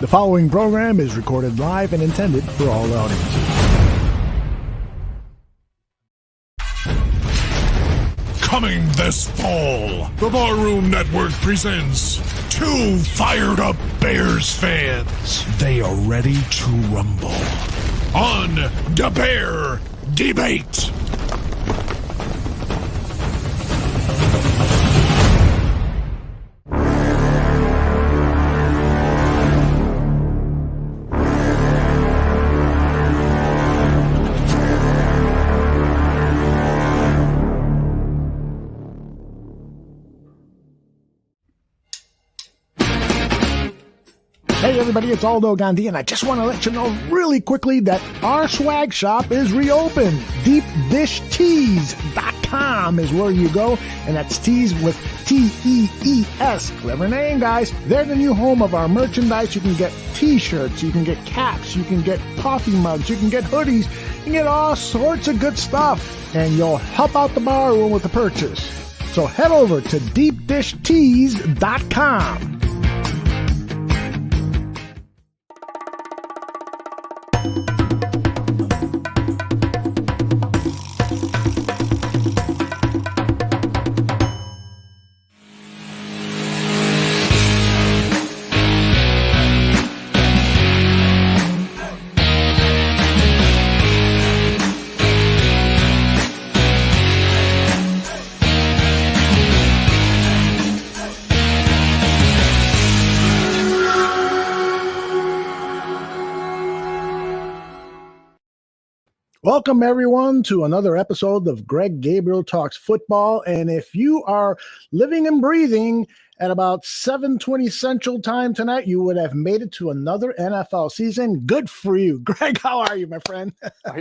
The following program is recorded live and intended for all audiences. Coming this fall, the Barroom Network presents two fired-up Bears fans. They are ready to rumble on the Bear Debate. Hey everybody, it's Aldo Gandhi, and I just want to let you know really quickly that our swag shop is reopened. DeepDishTees.com is where you go, and that's tees with T-E-E-S. Clever name, guys. They're the new home of our merchandise. You can get t-shirts, you can get caps, you can get coffee mugs, you can get hoodies, you can get all sorts of good stuff, and you'll help out the bar room with the purchase. So head over to DeepDishTees.com. Welcome, everyone, to another episode of Greg Gabriel Talks Football. And if you are living and breathing at about 7:20 Central Time tonight, you would have made it to another NFL season. Good for you. Greg, how are you, my friend?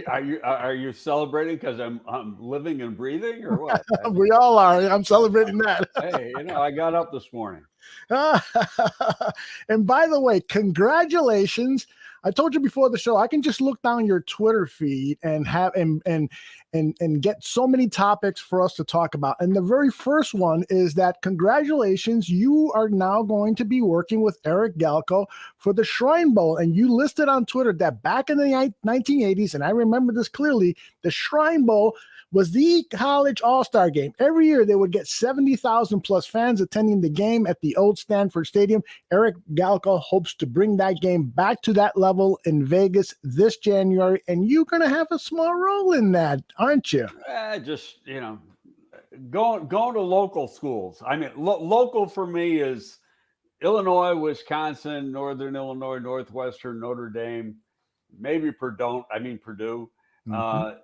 Are you celebrating because I'm living and breathing, or what? We all are. I'm celebrating that. Hey, I got up this morning. And by the way, congratulations. I told you before the show, I can just look down your Twitter feed and have and get so many topics for us to talk about. And the very first one is that congratulations, you are now going to be working with Eric Galko for the Shrine Bowl. And you listed on Twitter that back in the 1980s, and I remember this clearly, the Shrine Bowl was the college all-star game. Every year they would get 70,000 plus fans attending the game at the old Stanford Stadium. Eric Galko hopes to bring that game back to that level in Vegas this January, and you're going to have a small role in that, aren't you? Going to local schools. I mean, local for me is Illinois, Wisconsin, Northern Illinois, Northwestern, Notre Dame, maybe Purdue. Mm-hmm.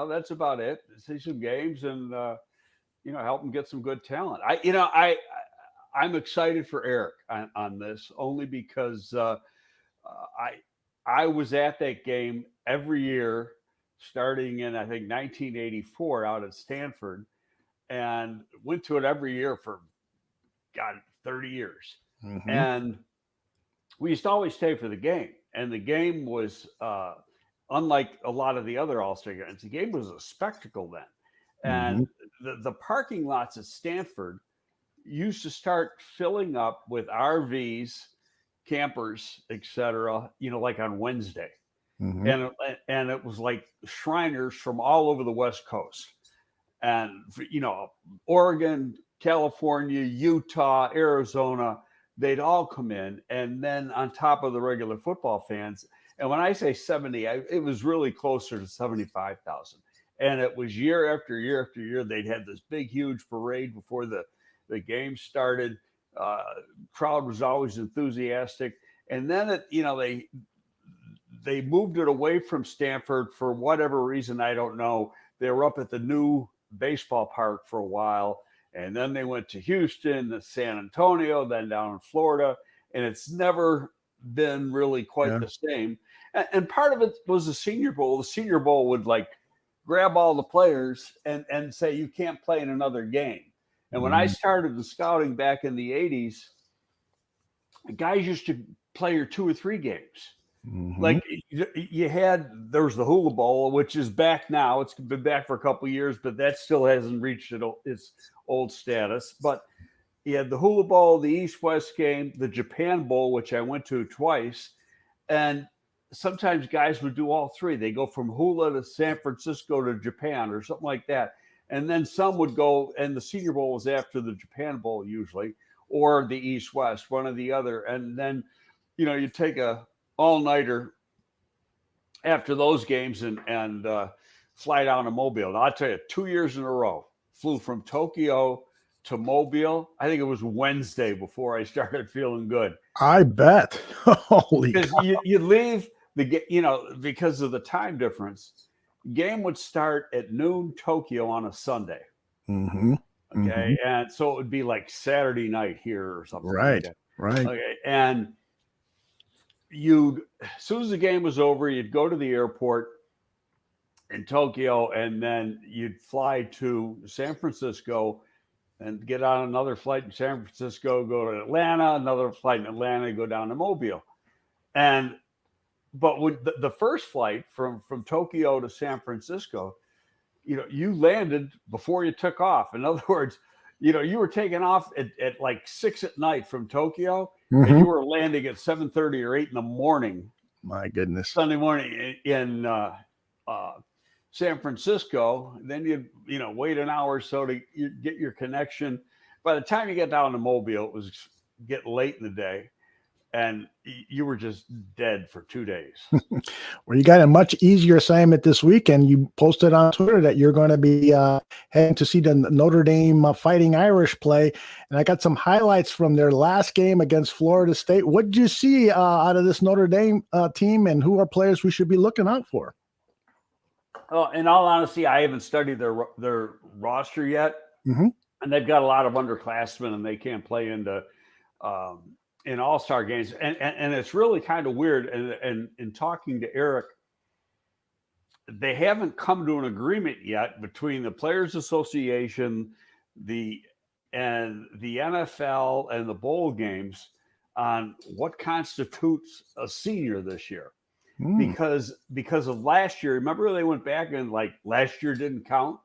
That's about it. See some games and help them get some good talent. I'm excited for Eric on this only because I was at that game every year starting in I think 1984 out at Stanford, and went to it every year for 30 years. Mm-hmm. And we used to always stay for the game, and the game was unlike a lot of the other All-Star games, the game was a spectacle then. And the parking lots at Stanford used to start filling up with RVs, campers, etc., like on Wednesday. Mm-hmm. And it was like Shriners from all over the West Coast. And, Oregon, California, Utah, Arizona, they'd all come in. And then on top of the regular football fans, and when I say 70, it was really closer to 75,000. And it was year after year after year. They'd had this big, huge parade before the game started. Crowd was always enthusiastic. And then, they moved it away from Stanford for whatever reason, I don't know. They were up at the new baseball park for a while. And then they went to Houston, to San Antonio, then down in Florida. And it's never been really quite the same. And part of it was the Senior Bowl. The Senior Bowl would grab all the players and say, you can't play in another game. And when I started the scouting back in the 80s, guys used to play 2 or 3 games. Mm-hmm. Like there was the Hula Bowl, which is back now. It's been back for a couple of years, but that still hasn't reached its old status. But you had the Hula Bowl, the East-West game, the Japan Bowl, which I went to twice. And sometimes guys would do all three. They go from Hula to San Francisco to Japan or something like that. And then some would go, and the Senior Bowl was after the Japan Bowl usually, or the East-West, one or the other. And then, you take a all-nighter after those games and fly down to Mobile. Now, I'll tell you, 2 years in a row, flew from Tokyo to Mobile. I think it was Wednesday before I started feeling good. I bet. Holy Because cow. you leave because of the time difference, game would start at noon Tokyo on a Sunday. Mm-hmm. Okay. And so it would be like Saturday night here or something. Right. Like that. Right. Okay. And as soon as the game was over, you'd go to the airport in Tokyo, and then you'd fly to San Francisco and get on another flight in San Francisco, go to Atlanta, another flight in Atlanta, go down to Mobile. But with the first flight from Tokyo to San Francisco, you landed before you took off. In other words, you were taking off at like 6 p.m. from Tokyo, and you were landing at 7:30 or 8 a.m. My goodness. Sunday morning in San Francisco. Then you wait an hour or so to get your connection. By the time you get down to Mobile, it was getting late in the day, and you were just dead for 2 days. Well, you got a much easier assignment this weekend. You posted on Twitter that you're going to be heading to see the Notre Dame Fighting Irish play, and I got some highlights from their last game against Florida State. What did you see out of this Notre Dame team, and who are players we should be looking out for? Oh, in all honesty, I haven't studied their roster yet, and they've got a lot of underclassmen, and they can't play into in all-star games, and it's really kind of weird. And in talking to Eric, they haven't come to an agreement yet between the Players Association, the NFL, and the bowl games on what constitutes a senior this year. Because of last year. Remember, they went back and like last year didn't count.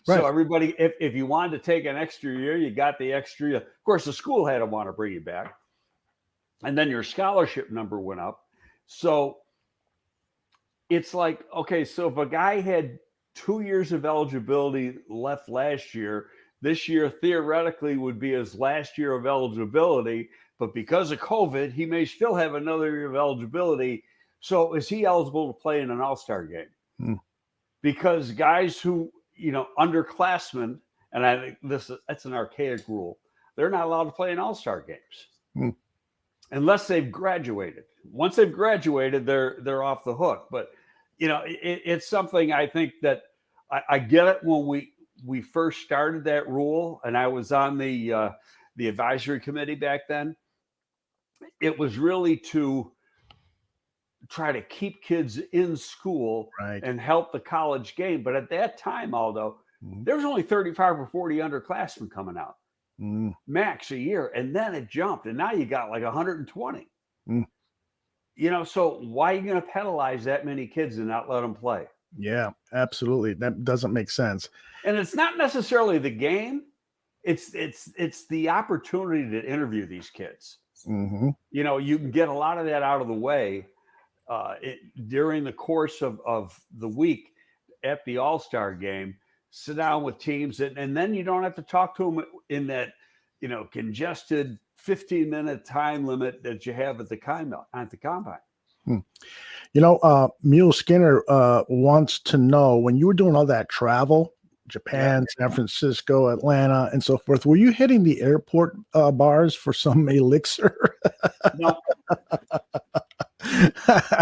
Right. So everybody, if you wanted to take an extra year, you got the extra year. Of course, the school had to want to bring you back. And then your scholarship number went up. So it's like, okay, so if a guy had 2 years of eligibility left last year, this year theoretically would be his last year of eligibility. But because of COVID, he may still have another year of eligibility. So is he eligible to play in an all-star game? Because guys who, underclassmen, and I think that's an archaic rule, they're not allowed to play in all-star games unless they've graduated. Once they've graduated, they're off the hook. But, it's something I think that I get it when we first started that rule, and I was on the advisory committee back then. It was really to try to keep kids in school and help the college game. But at that time, Aldo, there was only 35 or 40 underclassmen coming out, max a year. And then it jumped. And now you got like 120. So why are you going to penalize that many kids and not let them play? Yeah, absolutely. That doesn't make sense. And it's not necessarily the game. It's the opportunity to interview these kids. You can get a lot of that out of the way during the course of the week at the All-Star game. Sit down with teams, and then you don't have to talk to them in that congested 15-minute time limit that you have at the combine. Mule Skinner wants to know, when you were doing all that travel, Japan, San Francisco, Atlanta, and so forth, were you hitting the airport bars for some elixir? No.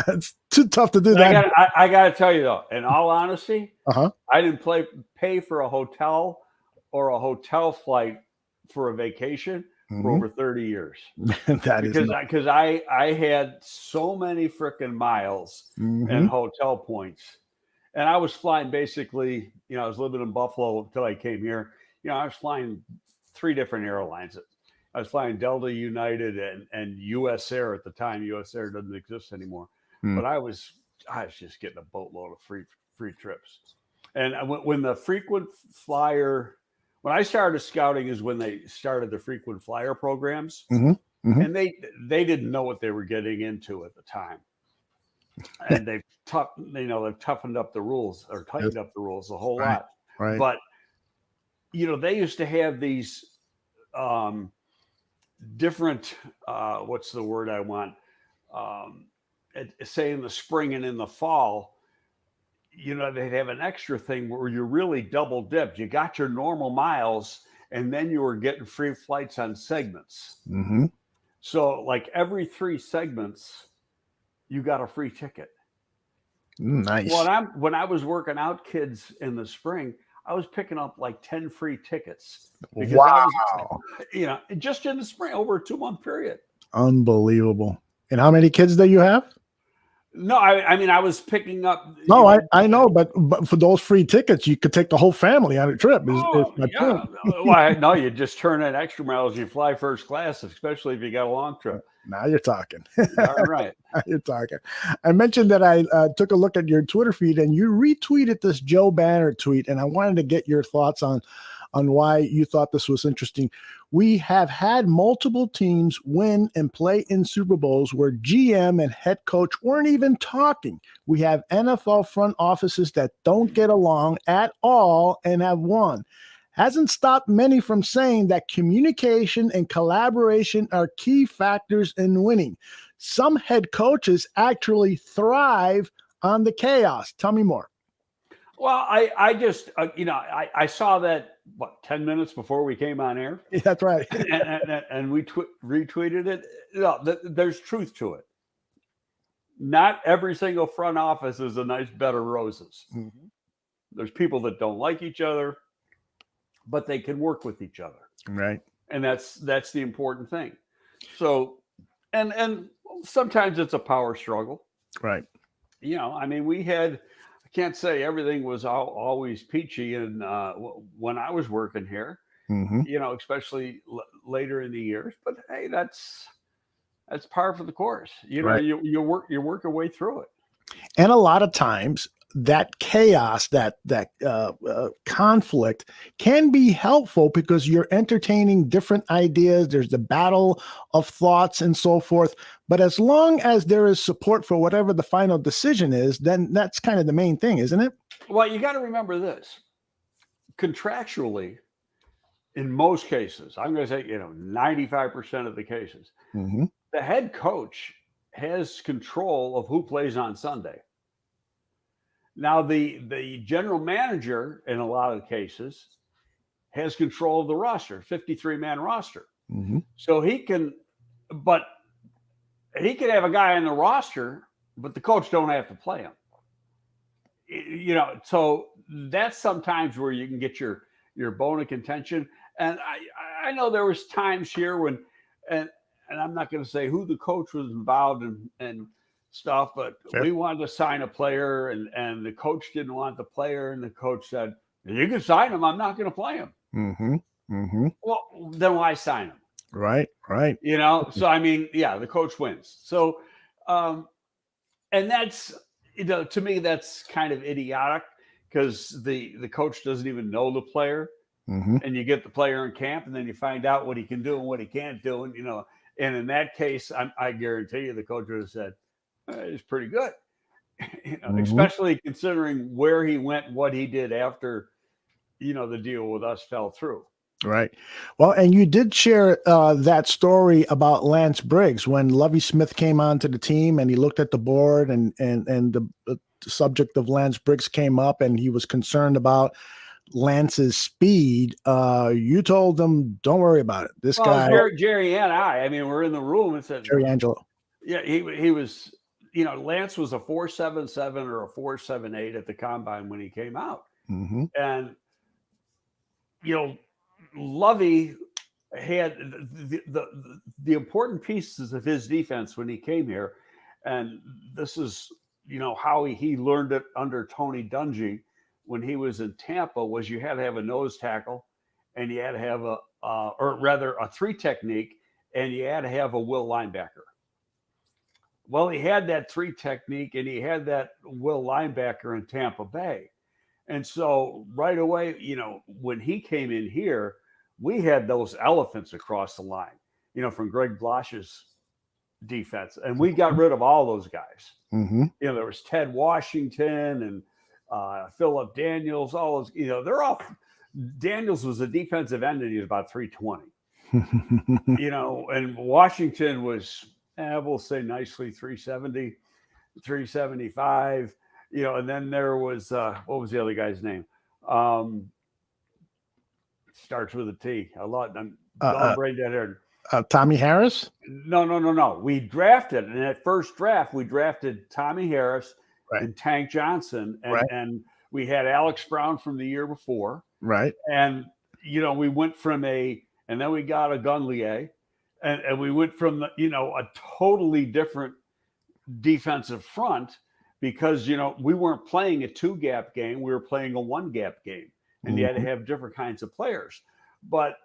It's too tough to do that. I got to tell you, though, in all honesty, I didn't pay for a hotel or a hotel flight for a vacation for over 30 years. Because I had so many freaking miles and hotel points. And I was flying basically, I was living in Buffalo until I came here. I was flying 3 different airlines. I was flying Delta, United, and US Air at the time. US Air doesn't exist anymore. But I was just getting a boatload of free trips. And when the frequent flyer when I started scouting is when they started the frequent flyer programs, and they didn't know what they were getting into at the time, and they've toughened up the rules or tightened up the rules a whole lot. Right. But they used to have these different what's the word I want? Say in the spring and in the fall, they'd have an extra thing where you really double dipped. You got your normal miles, and then you were getting free flights on segments. So like every 3 segments, you got a free ticket. Nice. When I was working out kids in the spring, I was picking up like 10 free tickets. Wow. Just in the spring over a 2-month period. Unbelievable. And how many kids do you have? No, I mean, I was picking up. No, I know, but for those free tickets, you could take the whole family on a trip. Is my point. Well, no, you just turn in extra miles. You fly first class, especially if you got a long trip. Now you're talking. All right. You're talking. I mentioned that I took a look at your Twitter feed and you retweeted this Joe Banner tweet, and I wanted to get your thoughts on why you thought this was interesting. We have had multiple teams win and play in Super Bowls where GM and head coach weren't even talking. We have NFL front offices that don't get along at all and have won. Hasn't stopped many from saying that communication and collaboration are key factors in winning. Some head coaches actually thrive on the chaos. Tell me more. Well, I just, I saw that, 10 minutes before we came on air? Yeah, that's right. and we retweeted it. There's truth to it. Not every single front office is a nice bed of roses. There's people that don't like each other, but they can work with each other. Right. And that's the important thing. So, and sometimes it's a power struggle. Right. I mean, I can't say everything was always peachy. And when I was working here, especially later in the years, but hey, that's par for the course. Right. You work your way through it. And a lot of times that chaos, that conflict can be helpful because you're entertaining different ideas. There's the battle of thoughts and so forth. But as long as there is support for whatever the final decision is, then that's kind of the main thing, isn't it? Well, you got to remember this. Contractually, in most cases, I'm going to say, 95% of the cases, the head coach has control of who plays on Sunday. Now, the general manager, in a lot of cases, has control of the roster, 53-man roster. So he can have a guy on the roster, but the coach don't have to play him. So that's sometimes where you can get your bone of contention. And I know there was times here when, and I'm not going to say who the coach was involved in and stuff, but we wanted to sign a player and the coach didn't want the player, and the coach said, "You can sign him. I'm not going to play him." Well, then why sign him? Right. So I mean, yeah, the coach wins. So, and that's, to me, that's kind of idiotic because the coach doesn't even know the player, and you get the player in camp, and then you find out what he can do and what he can't do, and in that case, I guarantee you, the coach would have said, "He's pretty good," especially considering where he went, what he did after, the deal with us fell through. Right. Well, and you did share that story about Lance Briggs when Lovie Smith came onto the team and he looked at the board and the subject of Lance Briggs came up and he was concerned about Lance's speed. You told them, don't worry about it. This guy, Jerry and I mean, we're in the room and said, Jerry Angelo. Yeah, he was, Lance was a 4.77 or a 4.78 at the combine when he came out. And, Lovey had the important pieces of his defense when he came here. And this is, how he learned it under Tony Dungy when he was in Tampa, was you had to have a nose tackle and you had to have a 3 technique, and you had to have a will linebacker. Well, he had that 3 technique and he had that will linebacker in Tampa Bay. And so right away, when he came in here, we had those elephants across the line, from Greg Blosh's defense. And we got rid of all those guys. Mm-hmm. There was Ted Washington and Philip Daniels, all those, they're all. Daniels was a defensive end and he was about 320. And Washington was, we'll say nicely 370, 375. And then there was what was the other guy's name? Starts with a T. I'm brain dead here. Tommy Harris? No. We drafted, in that first draft, we drafted Tommy Harris and Tank Johnson, and we had Alex Brown from the year before. Right. And we went from and then we got a Gunlier, and we went from a totally different defensive front because we weren't playing a 2-gap game, we were playing a 1-gap game, and you had to have different kinds of players. But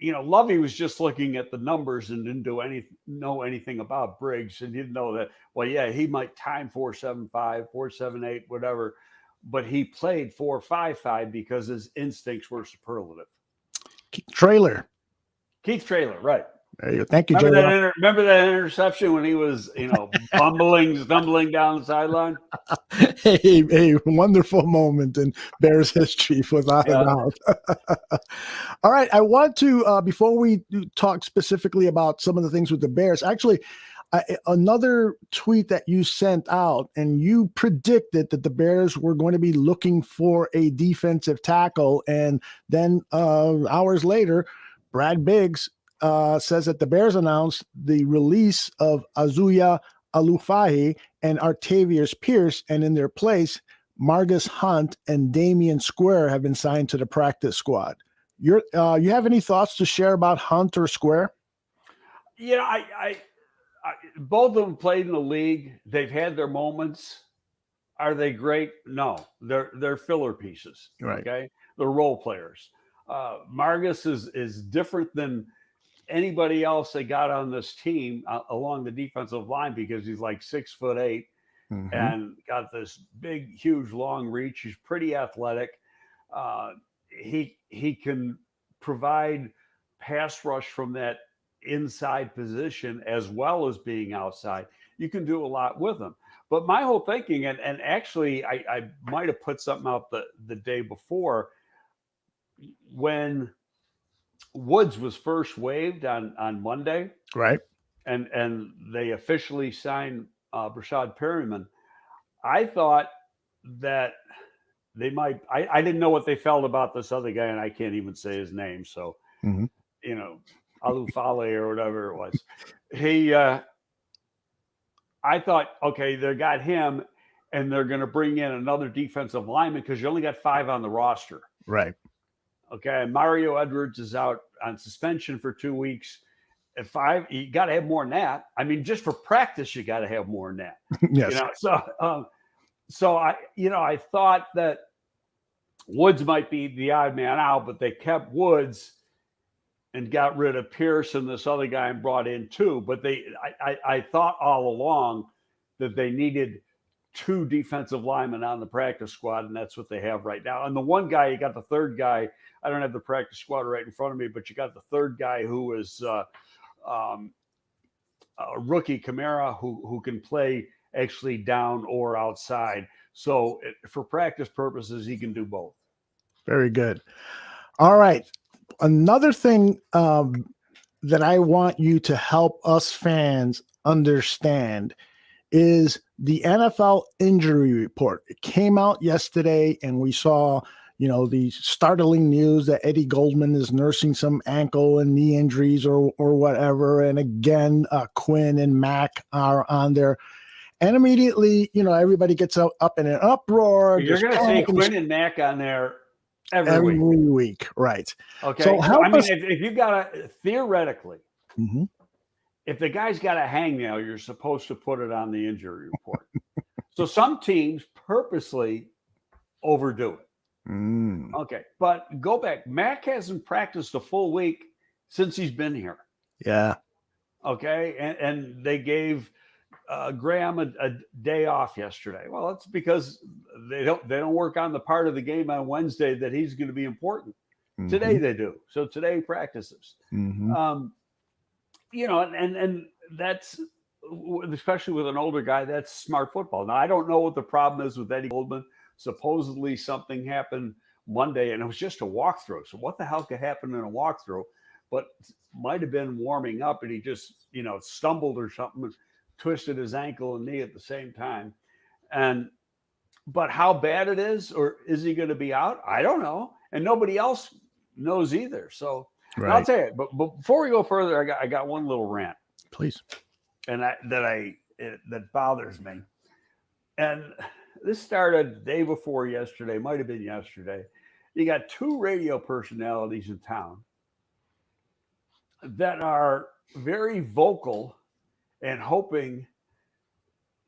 Lovey was just looking at the numbers and didn't know anything about Briggs, and didn't know that. Well, yeah, he might time 4.75, 4.78, whatever, but he played 4.55 because his instincts were superlative. Keith Traylor, right? There you go. Thank you, remember that interception when he was, stumbling down the sideline? A wonderful moment in Bears history, without a doubt. All right. I want to, before we talk specifically about some of the things with the Bears, actually, another tweet that you sent out, and you predicted that the Bears were going to be looking for a defensive tackle. And then hours later, Brad Biggs says that the Bears announced the release of Azuya Alufahi and Artavius Pierce, and in their place, Margus Hunt and Damian Square have been signed to the practice squad. You have any thoughts to share about Hunt or Square? Yeah, I both of them played in the league. They've had their moments. Are they great? No, they're filler pieces. Right. Okay, they're role players. Margus is different than anybody else they got on this team along the defensive line because he's like 6'8" and got this big, huge, long reach. He's pretty athletic. He can provide pass rush from that inside position as well as being outside. You can do a lot with him. But my whole thinking, and actually I might have put something out the day before, when Woods was first waived on Monday, right, and they officially signed Brashad Perryman, I thought that they might. I didn't know what they felt about this other guy, and I can't even say his name. So, Alufale or whatever it was. I thought, okay, they got him, and they're going to bring in another defensive lineman because you only got 5 on the roster. Right. Okay, Mario Edwards is out on suspension for 2 weeks. At 5, you got to have more than that. I mean, just for practice, you got to have more than that. Yes. So I thought that Woods might be the odd man out, but they kept Woods and got rid of Pierce and this other guy and brought in 2. But I thought all along that they needed 2 defensive linemen on the practice squad, and that's what they have right now. And the one guy, you got the third guy. I don't have the practice squad right in front of me, but you got the third guy who is a rookie, Kamara, who can play actually down or outside. So for practice purposes, he can do both. Very good. All right. Another thing that I want you to help us fans understand is the NFL injury report. It came out yesterday, and we saw, the startling news that Eddie Goldman is nursing some ankle and knee injuries or whatever. And again, Quinn and Mack are on there. And immediately, everybody gets up in an uproar. You're going to see Quinn and Mack on there every week. Right. Okay. So if you got to, theoretically, if the guy's got a hangnail, you're supposed to put it on the injury report. So some teams purposely overdo it. Okay. But go back. Mack hasn't practiced a full week since he's been here. Yeah. Okay. And they gave Graham a day off yesterday. Well, it's because they don't work on the part of the game on Wednesday that he's going to be important. Mm-hmm. Today they do. So today he practices. Mm-hmm. You know, and that's, especially with an older guy, that's smart football. Now, I don't know what the problem is with Eddie Goldman. Supposedly something happened Monday, and it was just a walkthrough. So what the hell could happen in a walkthrough? But might have been warming up, and he just, you know, stumbled or something, twisted his ankle and knee at the same time. But how bad it is, or is he going to be out? I don't know, and nobody else knows either. So right. I'll tell you. But before we go further, I got one little rant, please, and that bothers me. And this started the day before yesterday, might have been yesterday. You got two radio personalities in town that are very vocal and hoping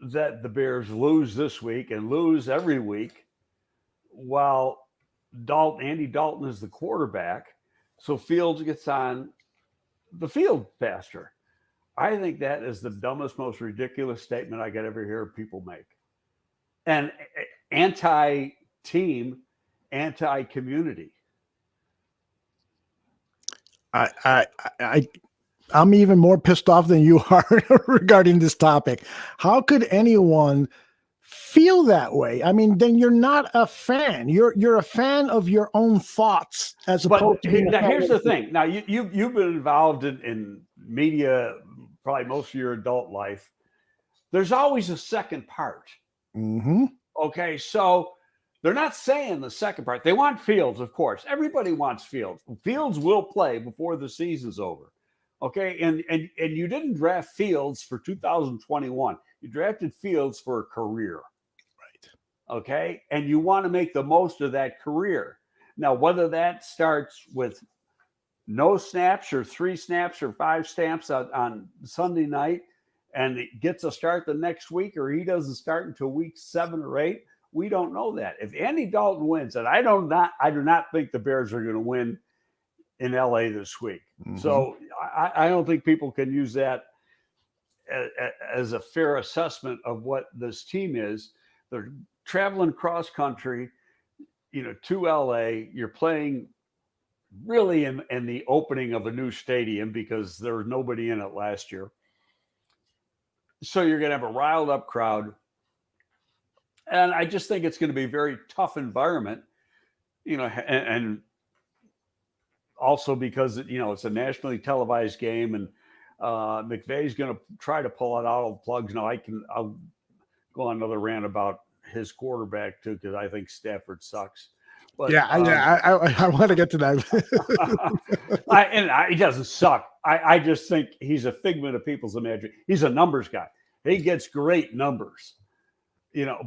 that the Bears lose this week and lose every week, while Andy Dalton is the quarterback, so Fields gets on the field faster. I think that is the dumbest, most ridiculous statement I could ever hear people make. And anti-team, anti-community. I'm even more pissed off than you are regarding this topic. How could anyone feel that way? I mean, then you're not a fan. You're a fan of your own thoughts as opposed to being a fan. Here's the thing. Now, you've been involved in media probably most of your adult life. There's always a second part. Mm-hmm. Okay, so they're not saying the second part. They want Fields, of course. Everybody wants Fields. Fields will play before the season's over. Okay, and you didn't draft Fields for 2021. You drafted Fields for a career. Right. Okay, and you want to make the most of that career. Now, whether that starts with no snaps or 3 snaps or 5 snaps on Sunday night, and it gets a start the next week, or he doesn't start until week 7 or 8, we don't know that. If Andy Dalton wins, and I do not think the Bears are going to win in LA this week. Mm-hmm. So I don't think people can use that as a fair assessment of what this team is. They're traveling cross country, to LA. You're playing really in the opening of a new stadium because there was nobody in it last year. So you're going to have a riled up crowd. And I just think it's going to be a very tough environment, and also because, it's a nationally televised game, and McVay's going to try to pull out all the plugs. Now I'll go on another rant about his quarterback too, because I think Stafford sucks. But I want to get to that. He doesn't suck. I just think he's a figment of people's imagination. He's a numbers guy. He gets great numbers,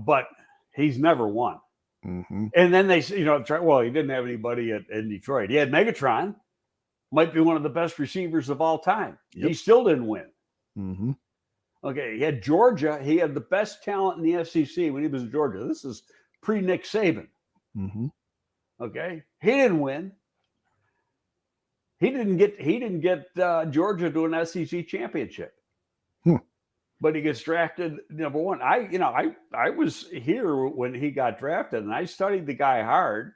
but he's never won. Mm-hmm. And then they, he didn't have anybody in Detroit. He had Megatron, might be one of the best receivers of all time. Yep. He still didn't win. Mm-hmm. Okay, he had Georgia. He had the best talent in the SEC when he was in Georgia. This is pre-Nick Saban. Mm-hmm. Okay, he didn't win. He didn't get Georgia to an SEC championship. But he gets drafted number 1. I was here when he got drafted, and I studied the guy hard.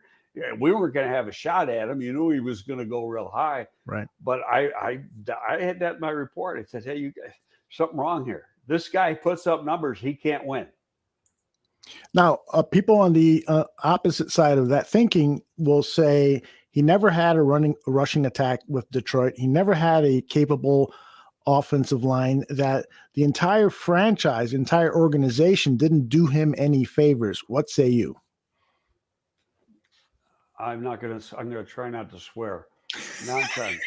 We weren't going to have a shot at him. You knew he was going to go real high. Right. But I had that in my report. I said, hey, you guys, something wrong here. This guy puts up numbers. He can't win. Now, people on the opposite side of that thinking will say he never had a rushing attack with Detroit. He never had a capable offensive line, that the entire franchise, entire organization didn't do him any favors. What say you? I'm going to try not to swear. Nonsense.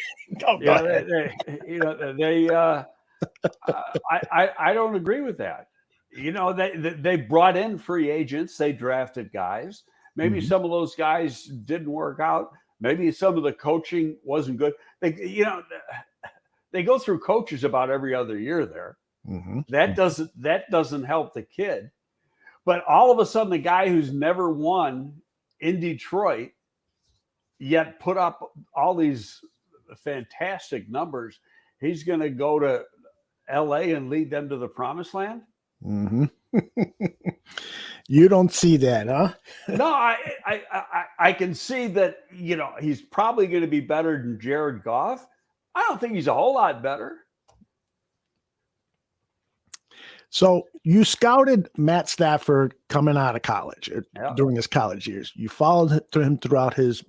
I don't agree with that. They brought in free agents. They drafted guys. Maybe mm-hmm. some of those guys didn't work out. Maybe some of the coaching wasn't good. They go through coaches about every other year there. Mm-hmm. That doesn't help the kid. But all of a sudden, the guy who's never won in Detroit yet put up all these fantastic numbers, he's going to go to LA and lead them to the promised land? Mm-hmm. You don't see that, huh? No, I can see that, he's probably going to be better than Jared Goff. I don't think he's a whole lot better. So you scouted Matt Stafford coming out of college Yeah. during his college years. You followed him throughout his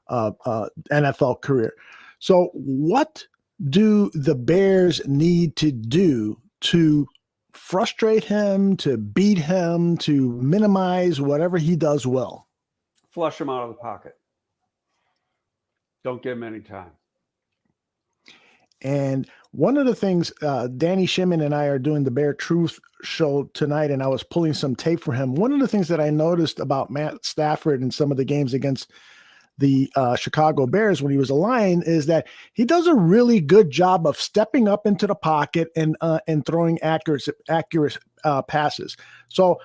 NFL career. So what do the Bears need to do to frustrate him, to beat him, to minimize whatever he does well? Flush him out of the pocket. Don't give him any time. And one of the things, Danny Shimon and I are doing the Bear Truth show tonight, and I was pulling some tape for him. One of the things that I noticed about Matt Stafford in some of the games against the Chicago Bears when he was a Lion is that he does a really good job of stepping up into the pocket and throwing accurate passes. So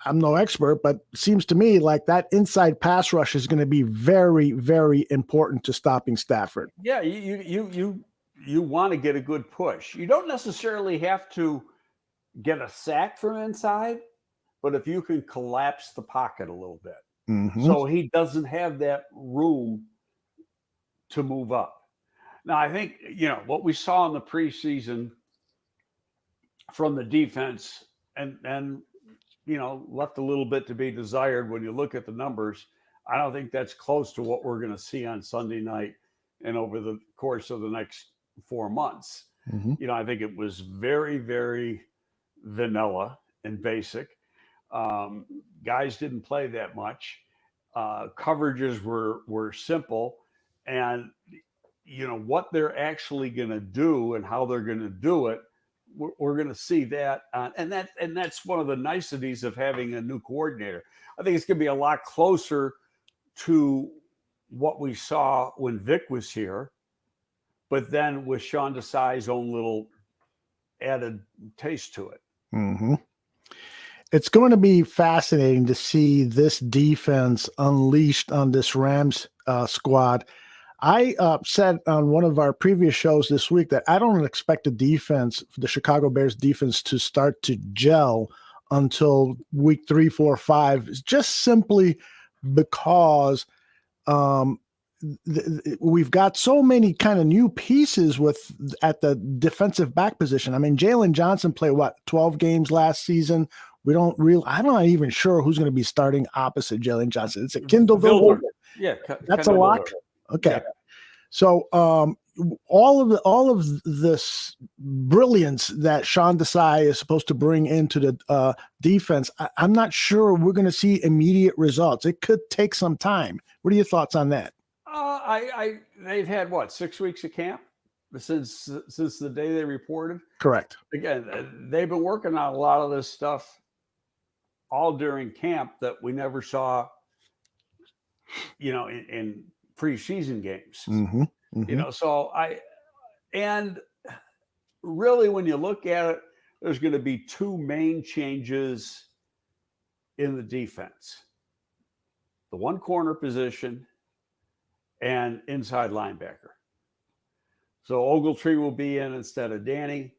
I'm no expert, but it seems to me like that inside pass rush is going to be very, very important to stopping Stafford. Yeah, you want to get a good push. You don't necessarily have to get a sack from inside, but if you can collapse the pocket a little bit, so he doesn't have that room to move up. Now, I think, what we saw in the preseason from the defense and left a little bit to be desired when you look at the numbers. I don't think that's close to what we're going to see on Sunday night and over the course of the next 4 months. I think it was very, very vanilla and basic. Guys didn't play that much. Coverages were simple, and what they're actually going to do and how they're going to do it, we're going to see that, and that's one of the niceties of having a new coordinator. I think it's going to be a lot closer to what we saw when Vic was here, but then with Sean Desai's own little added taste to it. It's going to be fascinating to see this defense unleashed on this Rams squad. I said on one of our previous shows this week that I don't expect the Chicago Bears defense to start to gel until week 3, 4, 5, just simply because we've got so many kind of new pieces at the defensive back position. I mean, Jalen Johnson played 12 games last season. I'm not even sure who's going to be starting opposite Jalen Johnson. It's a Kindle Vildor. Yeah, that's a lock. Okay. Yeah. So all of this brilliance that Sean Desai is supposed to bring into the defense, I'm not sure we're going to see immediate results. It could take some time. What are your thoughts on that? They've had 6 weeks of camp since the day they reported. Correct. Again, they've been working on a lot of this stuff all during camp that we never saw, in preseason games. So and really when you look at it, there's going to be 2 main changes in the defense: the one corner position and inside linebacker. So Ogletree will be in instead of Danny,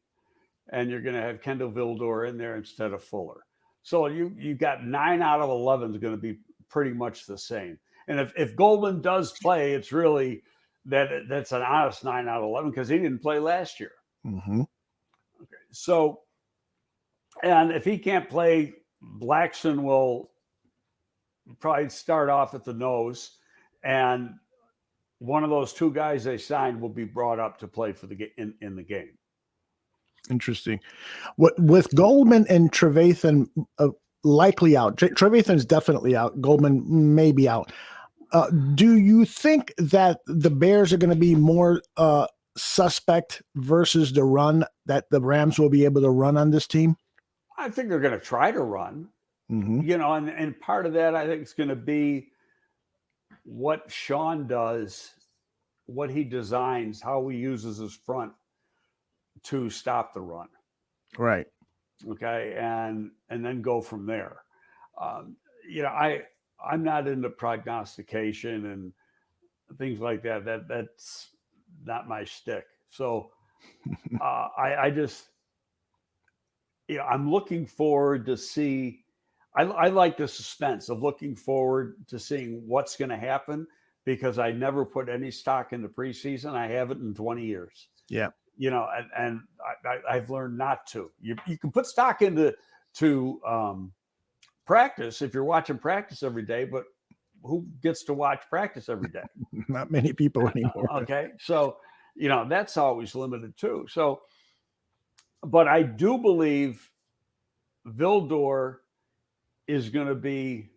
and you're going to have Kendall Vildor in there instead of Fuller. So you got 9 out of 11 is going to be pretty much the same. And if Goldman does play, it's really that's an honest 9 out of 11 because he didn't play last year. Okay. So, and if he can't play, Blackson will probably start off at the nose, and one of those 2 guys they signed will be brought up to play for in the game. Interesting. With Goldman and Trevathan likely out, Trevathan's definitely out. Goldman may be out. Do you think that the Bears are going to be more suspect versus the run, that the Rams will be able to run on this team? I think they're going to try to run. And part of that I think is going to be what Sean does, what he designs, how he uses his front to stop the run. Right. Okay. And then go from there. I'm not into prognostication and things like that. That's not my shtick. So I just, I'm looking forward to see. I like the suspense of looking forward to seeing what's going to happen because I never put any stock in the preseason. I haven't in 20 years. Yeah. And I've learned not to. You can put stock into practice if you're watching practice every day, but who gets to watch practice every day? Not many people anymore. Okay. So, that's always limited too. So, but I do believe Vildor is going to be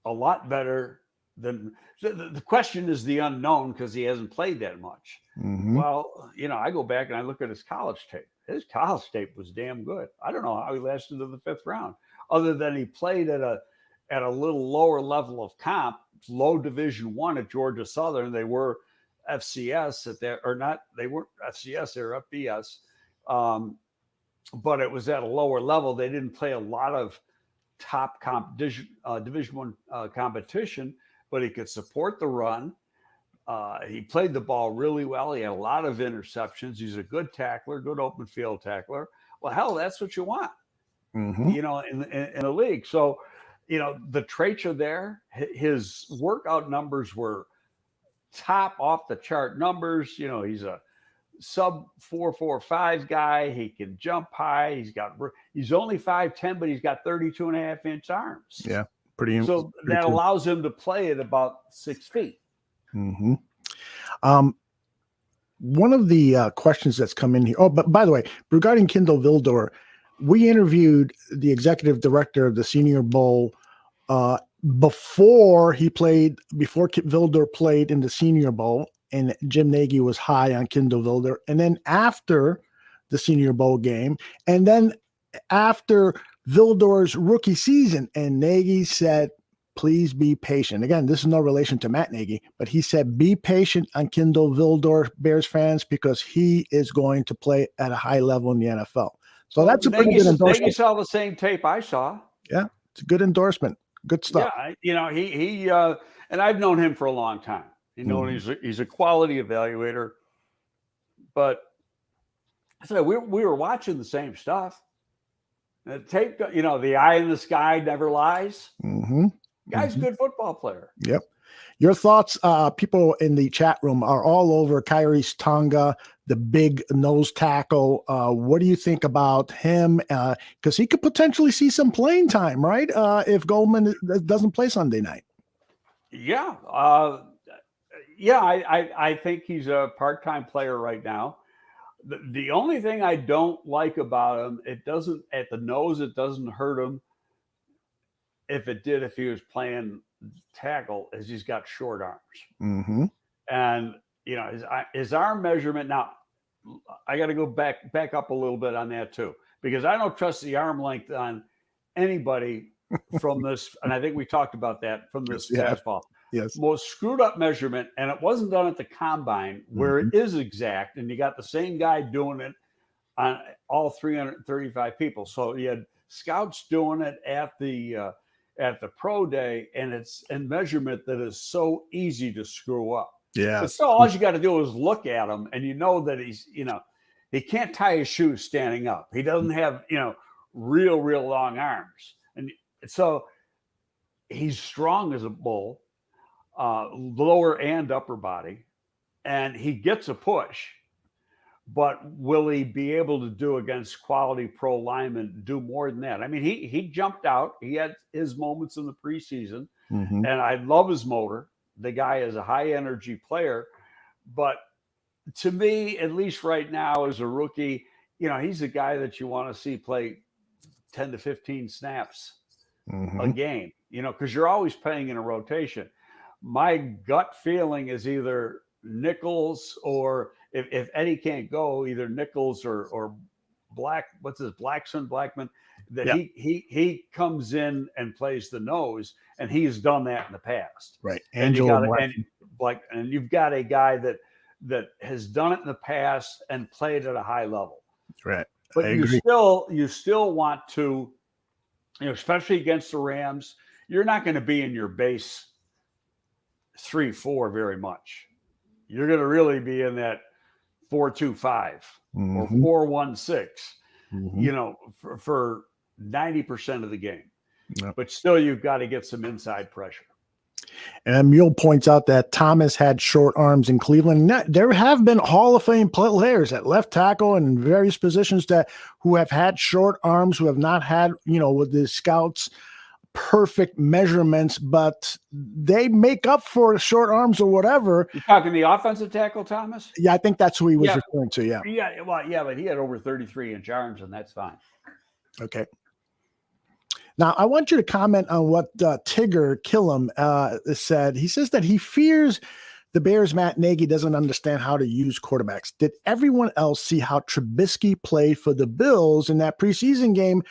a lot better than the question is the unknown because he hasn't played that much. Mm-hmm. Well, I go back and I look at his college tape. His college tape was damn good. I don't know how he lasted to the 5th round, other than he played at a little lower level of comp, low Division I at Georgia Southern. They were FCS at that, or not? They weren't FCS. They were FBS, but it was at a lower level. They didn't play a lot of top Division I competition, but he could support the run. He played the ball really well. He had a lot of interceptions. He's a good tackler, good open field tackler. Well, hell, that's what you want, Mm-hmm. in the league. So, the traits are there. His workout numbers were top off the chart numbers. He's a sub 4.45 guy. He can jump high. He's only 5'10", but he's got 32.5-inch arms. Yeah. So pretty that cool. allows him to play at about 6 feet. Mm-hmm. One of the questions that's come in here. Oh, but by the way, regarding Kindle Vildor, we interviewed the executive director of the Senior Bowl before Vildor played in the Senior Bowl, and Jim Nagy was high on Kindle Vildor, and then after the Senior Bowl game, and then after Vildor's rookie season, and Nagy said, please be patient. Again, this is no relation to Matt Nagy, but he said, be patient on Kindle Vildor, Bears fans, because he is going to play at a high level in the NFL. So that's a pretty good endorsement. Nagy saw the same tape I saw. Yeah, it's a good endorsement. Good stuff. Yeah, he and I've known him for a long time. He's a quality evaluator. But I said we were watching the same stuff. The tape, the eye in the sky never lies. Mm-hmm. Guy's a good football player. Yep. Your thoughts, people in the chat room are all over Kairis Tonga, the big nose tackle. What do you think about him? Because he could potentially see some playing time, right? If Goldman doesn't play Sunday night. Yeah. I think he's a part-time player right now. The only thing I don't like about him, it doesn't hurt him. If he was playing tackle, is he's got short arms. Mm-hmm. And his arm measurement. Now I got to go back up a little bit on that too, because I don't trust the arm length on anybody from this. And I think we talked about that from this fastball. Yes. Most screwed up measurement, and it wasn't done at the combine where it is exact, and you got the same guy doing it on all 335 people. So you had scouts doing it at the pro day, and it's a measurement that is so easy to screw up. Yeah. But still, all you got to do is look at him, and that he's, he can't tie his shoes standing up. He doesn't have, real long arms. And so he's strong as a bull, lower and upper body, and he gets a push. But will he be able to do against quality pro linemen, do more than that? I mean, he jumped out. He had his moments in the preseason, mm-hmm. and I love his motor. The guy is a high energy player, but to me, at least right now as a rookie, he's a guy that you want to see play 10 to 15 snaps mm-hmm. a game, because you're always playing in a rotation. My gut feeling is either Nichols, or if Eddie can't go, either Nichols or Blackman, that he comes in and plays the nose, and he's done that in the past. Right. And you've got a guy that has done it in the past and played at a high level. Right. But you still want to, especially against the Rams, you're not going to be in your base 3-4 very much. You're going to really be in that 4-2-5. or Mhm. 4-1-6, Mhm. you know, for 90% of the game. Yep. But still, you've got to get some inside pressure. And Mule points out that Thomas had short arms in Cleveland. There have been Hall of Fame players at left tackle and various positions who have had short arms, who have not had, with the scouts, perfect measurements, but they make up for short arms or whatever. You're talking the offensive tackle, Thomas? Yeah, I think that's who he was Yeah. referring to. Yeah. Yeah. Well, yeah, but he had over 33-inch arms, and that's fine. Okay. Now, I want you to comment on what Tigger Killam said. He says that he fears the Bears' Matt Nagy doesn't understand how to use quarterbacks. Did everyone else see how Trubisky played for the Bills in that preseason game?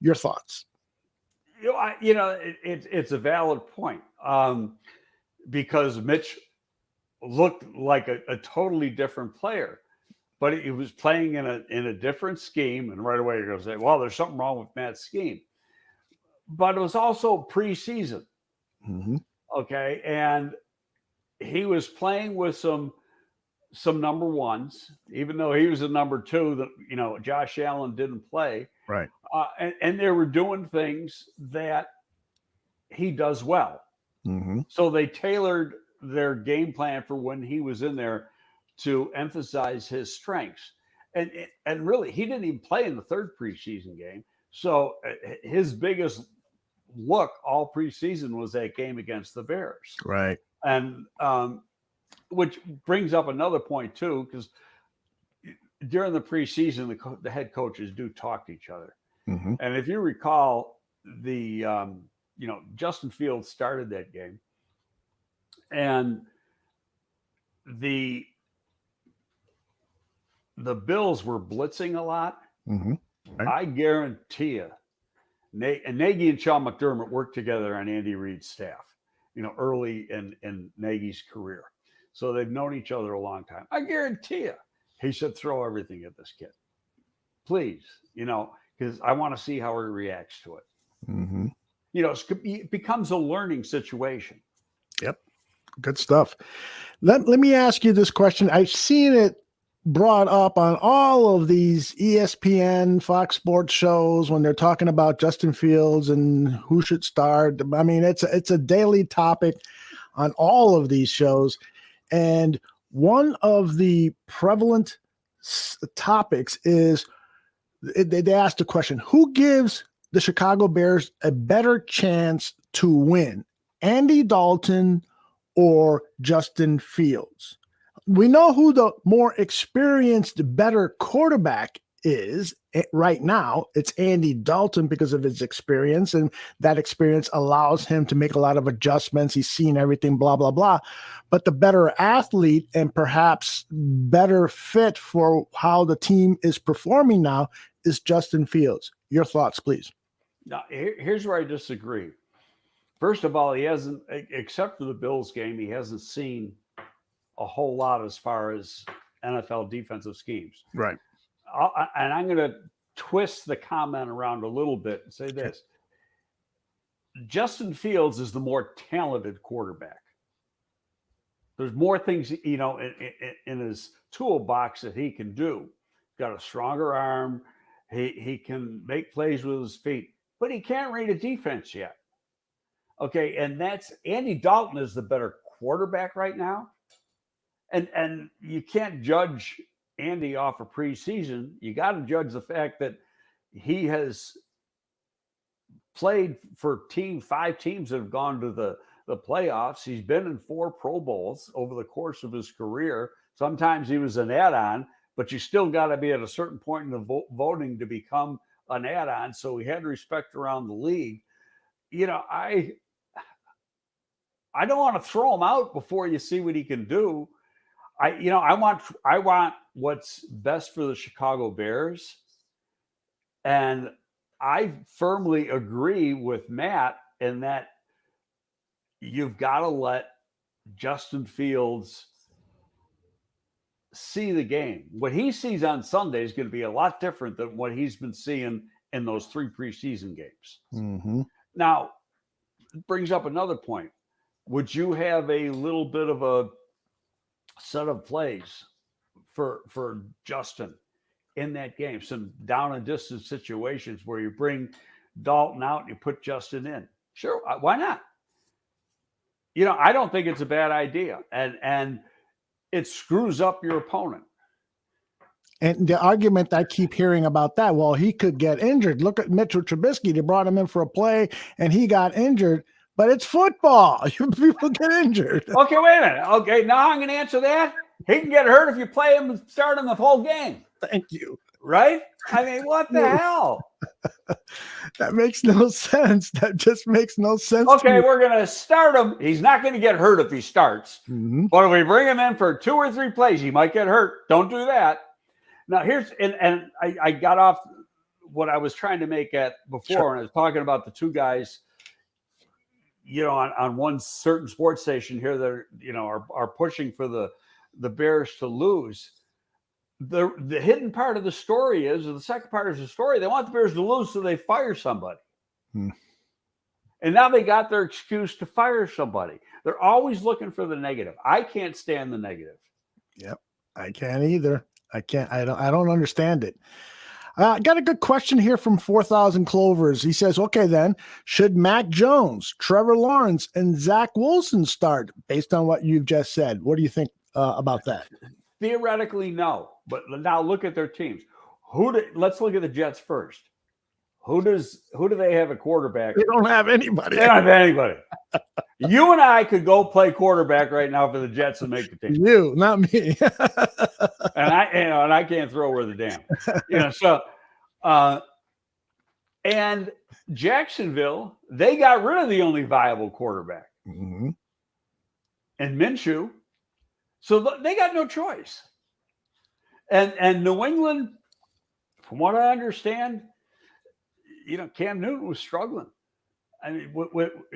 Your thoughts? It's a valid point, because Mitch looked like a totally different player, but he was playing in a different scheme, and right away you're going to say, well, there's something wrong with Matt's scheme. But it was also preseason, okay, and he was playing with some number ones, even though he was a number two. That Josh Allen didn't play, right? And they were doing things that he does well. So they tailored their game plan for when he was in there to emphasize his strengths. And really, he didn't even play in the third preseason game. So his biggest look all preseason was that game against the Bears. Right. And which brings up another point too, because during the preseason, the head coaches do talk to each other. And if you recall, the Justin Fields started that game, and the Bills were blitzing a lot. Right. I guarantee you, Nagy and Sean McDermott worked together on Andy Reid's staff, early in Nagy's career. So they've known each other a long time. I guarantee you, he should throw everything at this kid. Please, because I want to see how he reacts to it. It becomes a learning situation. Yep. Good stuff. Let me ask you this question. I've seen it brought up on all of these ESPN, Fox Sports shows when they're talking about Justin Fields and who should start. I mean, it's a daily topic on all of these shows. And one of the prevalent topics is they asked the question, who gives the Chicago Bears a better chance to win, Andy Dalton or Justin Fields? We know who the more experienced, better quarterback is right now. It's Andy Dalton because of his experience, and that experience allows him to make a lot of adjustments. He's seen everything, blah, blah, blah. But the better athlete and perhaps better fit for how the team is performing now is Justin Fields. Your thoughts, please. Now, here's where I disagree. First of all, he hasn't, except for the Bills game, he hasn't seen a whole lot as far as NFL defensive schemes. Right. And I'm going to twist the comment around a little bit and say this. Justin Fields is the more talented quarterback. There's more things, in his toolbox that he can do. Got a stronger arm. He can make plays with his feet, but he can't read a defense yet. Okay, and that's Andy Dalton is the better quarterback right now. And you can't judge Andy off of preseason. You got to judge the fact that he has played for 5 teams that have gone to the playoffs. He's been in 4 Pro Bowls over the course of his career. Sometimes he was an add-on, but you still got to be at a certain point in the voting to become an add-on. So he had respect around the league. I don't want to throw him out before you see what he can do. I want what's best for the Chicago Bears. And I firmly agree with Matt in that you've got to let Justin Fields see the game. What he sees on Sunday is going to be a lot different than what he's been seeing in those 3 preseason games. Now, it brings up another point. Would you have a little bit of a set of plays for Justin in that game, some down and distance situations where you bring Dalton out and you put Justin in. Sure, why not? I don't think it's a bad idea, and it screws up your opponent. And the argument I keep hearing about that, well, he could get injured. Look at Mitchell Trubisky. They brought him in for a play, and he got injured. But it's football. People get injured. Okay, wait a minute. Okay, now I'm going to answer that. He can get hurt if you play him and start him the whole game. Thank you. Right? I mean, what the hell? That makes no sense. That just makes no sense. Okay, we're going to start him. He's not going to get hurt if he starts. Mm-hmm. But if we bring him in for 2 or 3 plays, he might get hurt. Don't do that. Now, here's and I got off what I was trying to make at before, Sure. and I was talking about the two guys, on one certain sports station here that are pushing for the Bears to lose. The hidden part of the story is, or the second part of the story, they want the Bears to lose so they fire somebody. And now they got their excuse to fire somebody. They're always looking for the negative. I can't stand the negative. Yep, I can't either. I don't understand it. I got a good question here from 4,000 Clovers. He says, okay, then, should Mac Jones, Trevor Lawrence, and Zach Wilson start based on what you've just said? What do you think about that? Theoretically, no. But now look at their teams. Let's look at the Jets first. Who do they have a quarterback? They don't have anybody. They don't have anybody. You and I could go play quarterback right now for the Jets and make the team. You, not me. and I can't throw worth a damn. So and Jacksonville, they got rid of the only viable quarterback. Mm-hmm. And Minshew. So they got no choice. And New England, from what I understand, Cam Newton was struggling. I mean,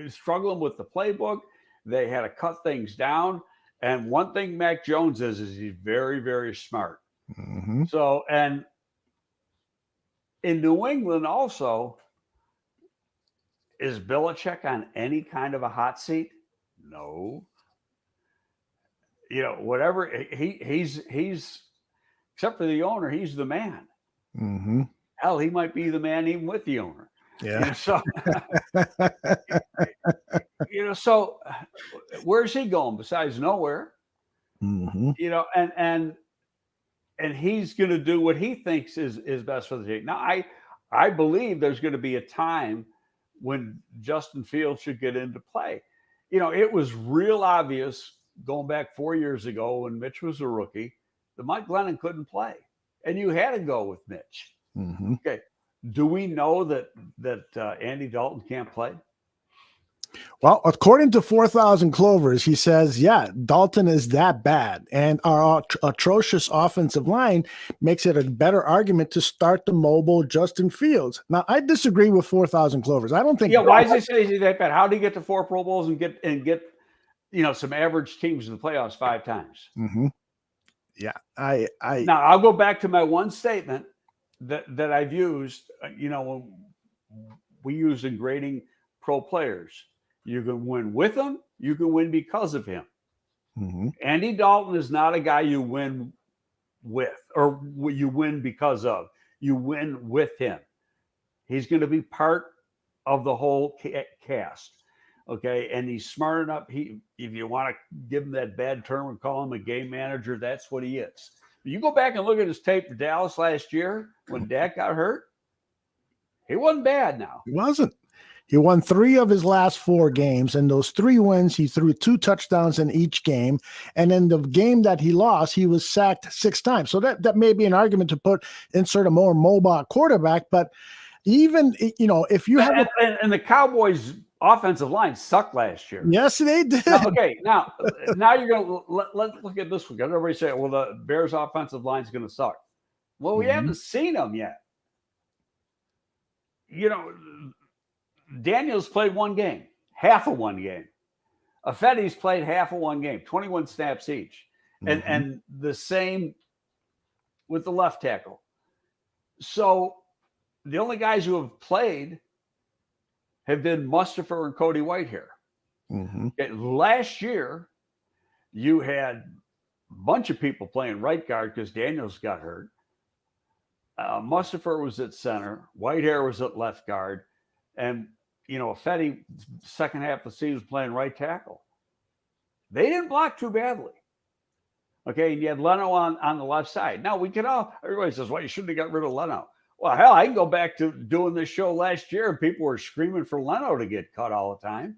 struggling with the playbook. They had to cut things down. And one thing Mac Jones is he's very, very smart. Mm-hmm. So, and in New England also, is Belichick on any kind of a hot seat? No. Whatever he's except for the owner, he's the man. Mm-hmm. Hell, he might be the man even with the owner. Yeah. So, so where's he going besides nowhere? Mm-hmm. And he's going to do what he thinks is best for the team. Now, I believe there's going to be a time when Justin Fields should get into play. It was real obvious going back 4 years ago when Mitch was a rookie that Mike Glennon couldn't play, and you had to go with Mitch. Mm-hmm. Okay. Do we know that Andy Dalton can't play? Well, according to 4,000 Clovers, he says, yeah, Dalton is that bad. And our atrocious offensive line makes it a better argument to start the mobile Justin Fields. Now, I disagree with 4,000 Clovers. I don't think. Yeah, why does he say he's that bad? How did he get to 4 Pro Bowls and get some average teams in the playoffs 5 times? Mm-hmm. Yeah, Now I'll go back to my one statement that I've used. When we use in grading pro players. You can win with him. You can win because of him. Mm-hmm. Andy Dalton is not a guy you win with or you win because of. You win with him. He's going to be part of the whole cast. Okay. And he's smart enough. If you want to give him that bad term and call him a game manager, that's what he is. You go back and look at his tape for Dallas last year when Dak got hurt. He wasn't bad now. He wasn't. He won 3 of his last 4 games, and those 3 wins, he threw 2 touchdowns in each game. And in the game that he lost, he was sacked 6 times. So that may be an argument to insert a more mobile quarterback. But even, if you have and the Cowboys' offensive line sucked last year. Yes, they did. Now you're going to let's look at this one. Everybody say, well, the Bears' offensive line is going to suck. Well, we haven't seen them yet. Daniels played 1 game, half of 1 game. Affetti's played half of 1 game, 21 snaps each. And the same with the left tackle. So the only guys who have played have been Mustafa and Cody Whitehair. Okay, last year, you had a bunch of people playing right guard because Daniels got hurt. Mustapher was at center, Whitehair was at left guard, and Fetty second half of the season was playing right tackle. They didn't block too badly. Okay, and you had Leno on the left side. Now everybody says, well, you shouldn't have got rid of Leno. Well, hell, I can go back to doing this show last year and people were screaming for Leno to get cut all the time.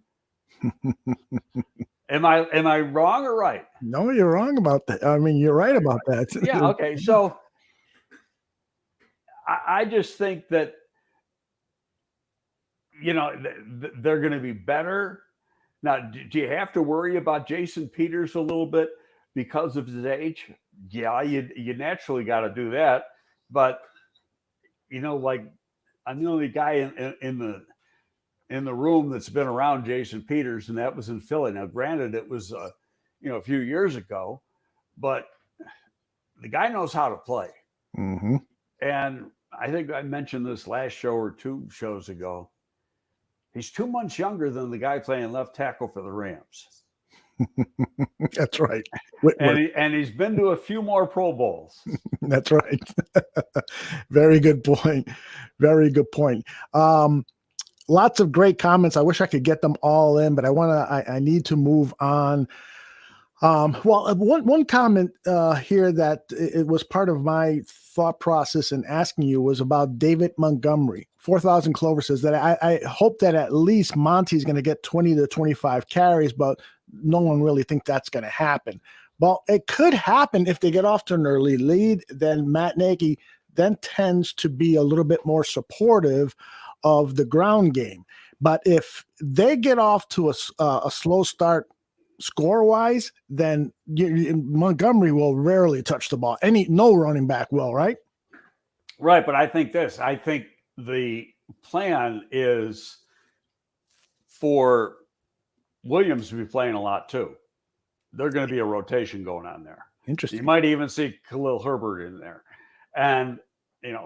Am I wrong or right? No, you're wrong about that. I mean, you're right about that. Yeah, okay. So I just think that, they're going to be better. Now, do you have to worry about Jason Peters a little bit because of his age? Yeah, you naturally got to do that. But, like I'm the only guy in the room that's been around Jason Peters, and that was in Philly. Now, granted, it was, a few years ago, but the guy knows how to play. Mm-hmm. And I think I mentioned this last show or 2 shows ago. He's 2 months younger than the guy playing left tackle for the Rams. That's right. And he's been to a few more Pro Bowls. That's right. Very good point. Very good point. Lots of great comments. I wish I could get them all in, but I need to move on. One comment here that it was part of my thought process in asking you was about David Montgomery. 4,000 Clover says that I hope that at least Monty's going to get 20 to 25 carries, but no one really thinks that's going to happen. Well, it could happen if they get off to an early lead. Then Matt Nagy then tends to be a little bit more supportive of the ground game. But if they get off to a slow start score-wise, then Montgomery will rarely touch the ball. No running back will, right? Right, but I think the plan is for Williams to be playing a lot too. There's going to be a rotation going on there. Interesting. You might even see Khalil Herbert in there. And,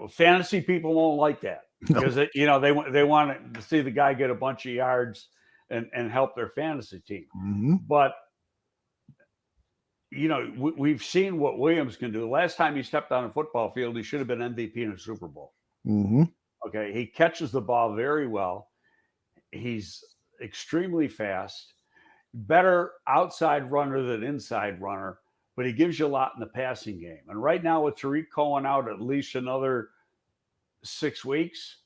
fantasy people won't like that because, they want to see the guy get a bunch of yards and help their fantasy team. Mm-hmm. But, we've seen what Williams can do. The last time he stepped on a football field, he should have been MVP in a Super Bowl. Mm-hmm. Okay. He catches the ball very well. He's extremely fast, better outside runner than inside runner, but he gives you a lot in the passing game. And right now with Tariq Cohen out at least another 6 weeks,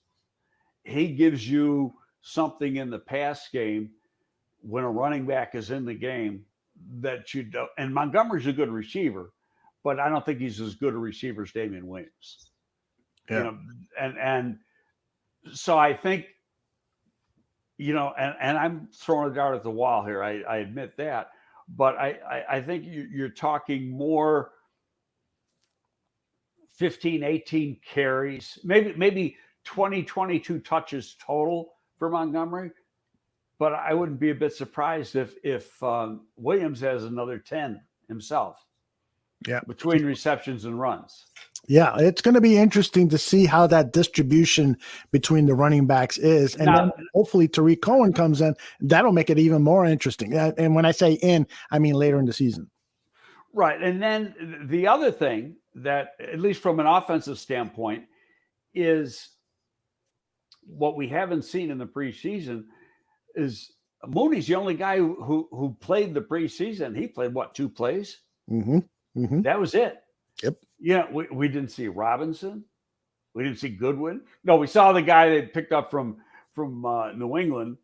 he gives you something in the pass game when a running back is in the game that you don't. And Montgomery's a good receiver, but I don't think he's as good a receiver as Damian Williams. Yeah. And so I think, and I'm throwing a dart at the wall here. I admit that, but I think you're talking more 15, 18 carries, maybe 20, 22 touches total for Montgomery. But I wouldn't be a bit surprised if Williams has another 10 himself. Yeah, between receptions and runs. Yeah, it's going to be interesting to see how that distribution between the running backs is. And then hopefully Tariq Cohen comes in. That'll make it even more interesting. And when I say in, I mean later in the season. Right. And then the other thing that, at least from an offensive standpoint, is what we haven't seen in the preseason is Mooney's the only guy who played the preseason. He played, 2 plays? Mm-hmm. Mm-hmm. That was it. Yep. Yeah, we didn't see Robinson. We didn't see Goodwin. No, we saw the guy they picked up from New England.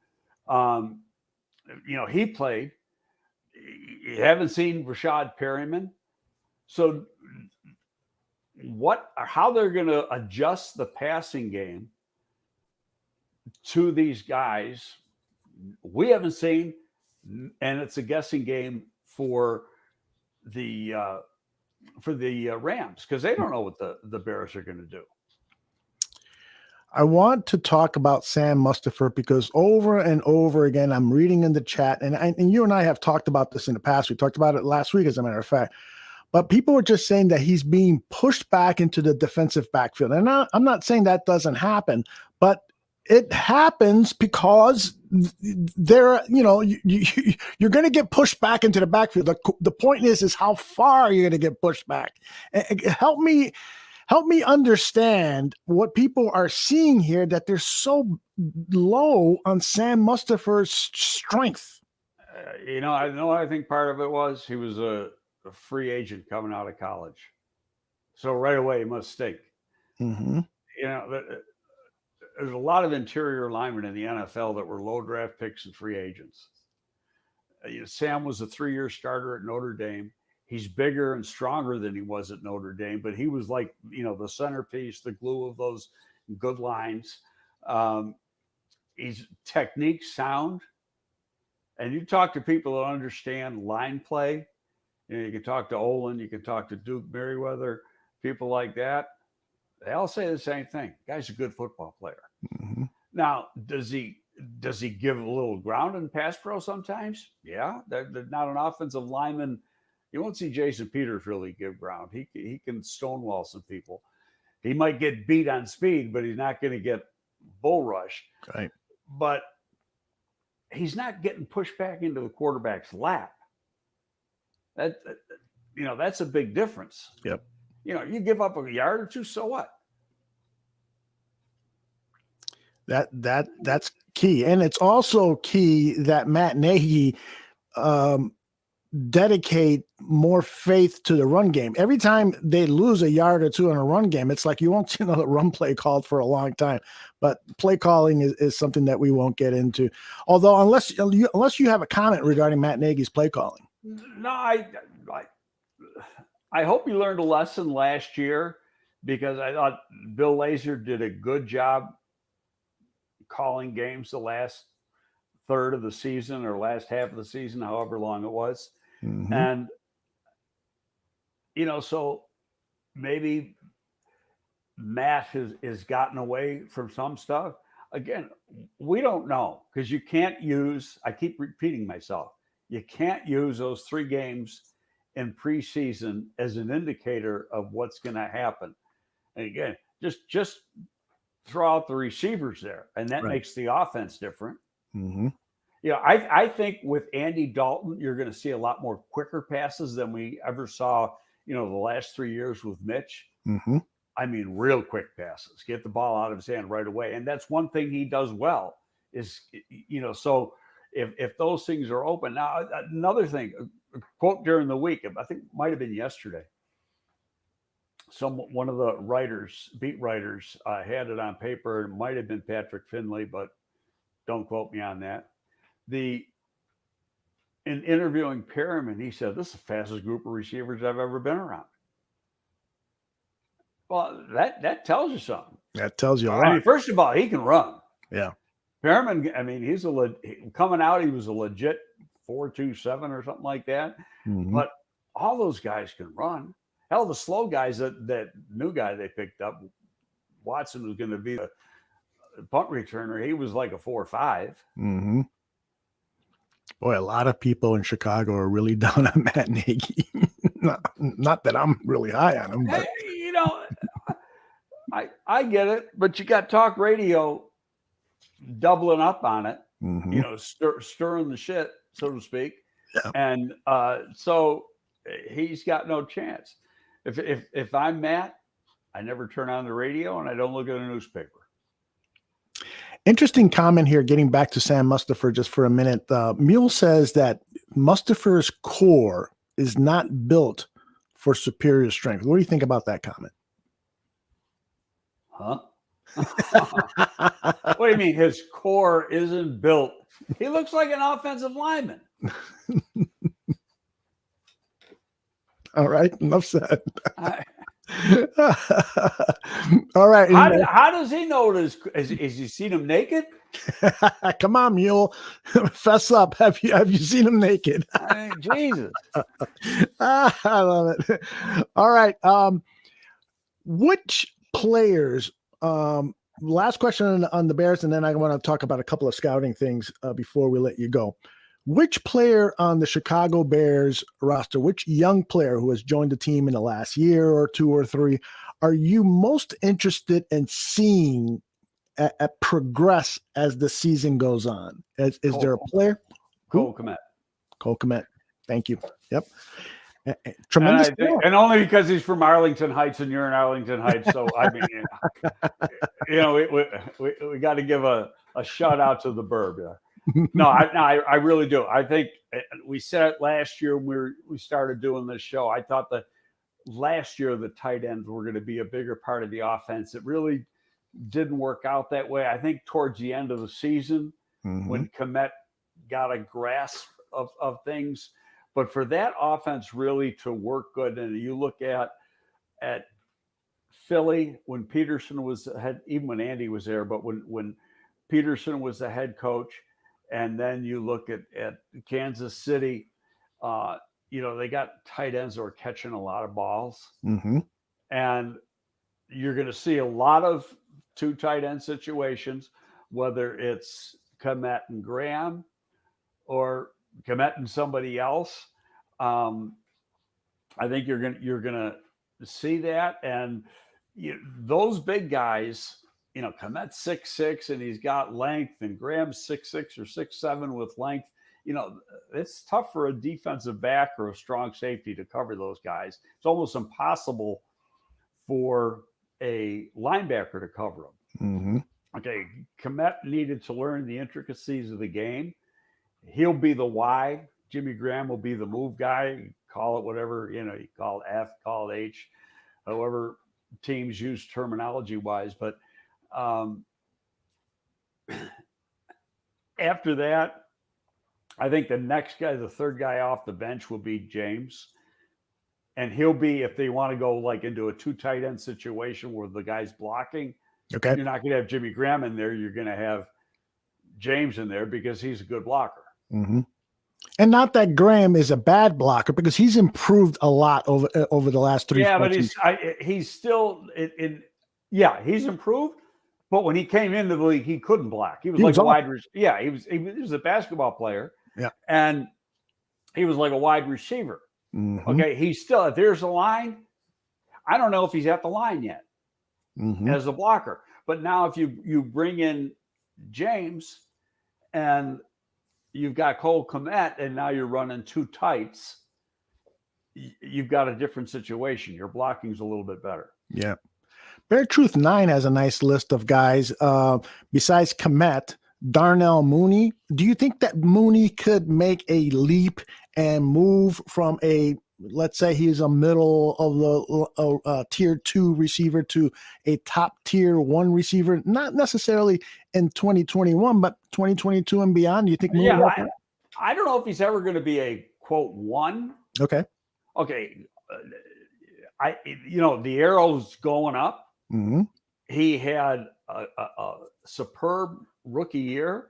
He played. You haven't seen Rashad Perryman. So how they're going to adjust the passing game to these guys, we haven't seen, and it's a guessing game for the Rams because they don't know what the Bears are going to do. I want to talk about Sam Mustipher because over and over again, I'm reading in the chat, and you and I have talked about this in the past. We talked about it last week, as a matter of fact. But people were just saying that he's being pushed back into the defensive backfield. And I'm not saying that doesn't happen, but it happens because you're going to get pushed back into the backfield. The point is how far you're going to get pushed back. Help me help me understand what people are seeing here, that they're so low on Sam Mustipher's strength. I think part of it was he was a free agent coming out of college. So right away, he must stink. Mm-hmm. There's a lot of interior linemen in the NFL that were low draft picks and free agents. Sam was a 3-year starter at Notre Dame. He's bigger and stronger than he was at Notre Dame, but he was like, the centerpiece, the glue of those good lines. He's technique sound. And you talk to people that understand line play. You can talk to Olin, you can talk to Duke Merriweather, people like that. They all say the same thing. Guy's a good football player. Mm-hmm. Now, does he give a little ground in pass pro sometimes? Yeah, they're not an offensive lineman. You won't see Jason Peters really give ground. He can stonewall some people. He might get beat on speed, but he's not going to get bull rushed. Right. But he's not getting pushed back into the quarterback's lap. That's a big difference. Yep. You give up a yard or two, so what? That's key. And it's also key that Matt Nagy dedicate more faith to the run game. Every time they lose a yard or two in a run game, it's like you won't see another run play called for a long time. But play calling is something that we won't get into. Although unless you have a comment regarding Matt Nagy's play calling. No, I hope you learned a lesson last year, because I thought Bill Lazor did a good job calling games the last third of the season or last half of the season, however long it was. Mm-hmm. And, so maybe Matt has gotten away from some stuff. Again, we don't know, because you can't use, I keep repeating myself, you can't use those 3 games in preseason as an indicator of what's going to happen. And again, just throw out the receivers there, and that makes the offense different. Mm-hmm. I think with Andy Dalton, you're going to see a lot more quicker passes than we ever saw, the last 3 years with Mitch. Mm-hmm. I mean, real quick passes, get the ball out of his hand right away. And that's one thing he does well is, so if those things are open. Now, another thing, a quote during the week, I think might have been yesterday. One of the beat writers, had it on paper. It might have been Patrick Finley, but don't quote me on that. In interviewing Perriman, he said, "This is the fastest group of receivers I've ever been around." Well, that tells you something. That tells you a lot. I mean, first of all, he can run. Yeah. Perriman, I mean, coming out, he was a legit 4.27 or something like that. Mm-hmm. But all those guys can run. Hell, the slow guys, that new guy they picked up, Watson, was going to be the punt returner. He was like a 4.5. Mm-hmm. Boy, a lot of people in Chicago are really down on Matt Nagy. not that I'm really high on him, but I get it. But you got talk radio doubling up on it. Mm-hmm. Stirring the shit, so to speak. Yeah. And so he's got no chance. If I'm Matt, I never turn on the radio and I don't look at a newspaper. Interesting comment here, getting back to Sam Mustipher just for a minute. Mule says that Mustipher's core is not built for superior strength. What do you think about that comment? Huh? What do you mean his core isn't built? He looks like an offensive lineman. All right, enough said. All right. How does he know it is he seen him naked? Come on, Mule. Fess up. Have you seen him naked? I mean, Jesus. I love it. All right. Which players, last question on the Bears, and then I want to talk about a couple of scouting things before we let you go. Which player on the Chicago Bears roster, which young player who has joined the team in the last year or 2 or 3, are you most interested in seeing at progress as the season goes on? Is there a player? Cole Kmet. Cole Kmet. Thank you. Yep. Tremendous. And only because he's from Arlington Heights and you're in Arlington Heights. So, I mean, we got to give a shout out to the Burb. No, I really do. I think we said it last year when we started doing this show. I thought that last year the tight ends were going to be a bigger part of the offense. It really didn't work out that way. I think towards the end of the season, when Kmet got a grasp of things, but for that offense really to work good, and you look at Philly when Peterson was head, even when Andy was there, but when Peterson was the head coach, and then you look at Kansas City, they got tight ends that were catching a lot of balls, and you're going to see a lot of 2 tight end situations, whether it's Kmet and Graham or Kmet and somebody else. I think you're gonna see that, and those big guys. Kmet's 6'6" and he's got length, and Graham's 6'6" or 6'7" with length. It's tough for a defensive back or a strong safety to cover those guys. It's almost impossible for a linebacker to cover them. Okay, Kmet needed to learn the intricacies of the game. He'll be the Y. Jimmy Graham will be the move guy. Call it whatever, you call it F, call it H, however teams use terminology-wise. But after that, I think the next guy, the third guy off the bench will be James. And he'll be, if they want to go like into a 2 tight end situation where the guy's blocking, you're not going to have Jimmy Graham in there. You're going to have James in there because he's a good blocker. And not that Graham is a bad blocker, because he's improved a lot over the last 3 Yeah, but he's still he's improved. But when he came into the league, he couldn't block. He was like a wide receiver. Yeah, he was a basketball player. Yeah, and he was like a wide receiver. Okay, he's still, if there's a line, I don't know if he's at the line yet as a blocker. But now if you bring in James and you've got Cole Kmet and now you're running 2 tights, you've got a different situation. Your blocking's a little bit better. Yeah. Bear Truth 9 has a nice list of guys. Besides Kmet, Darnell Mooney. Do you think that Mooney could make a leap and move from let's say he's a middle of the tier 2 receiver to a top tier 1 receiver? Not necessarily in 2021, but 2022 and beyond. Do you think Mooney? Yeah, I don't know if he's ever going to be a quote 1. Okay. The arrow's going up. He had a superb rookie year,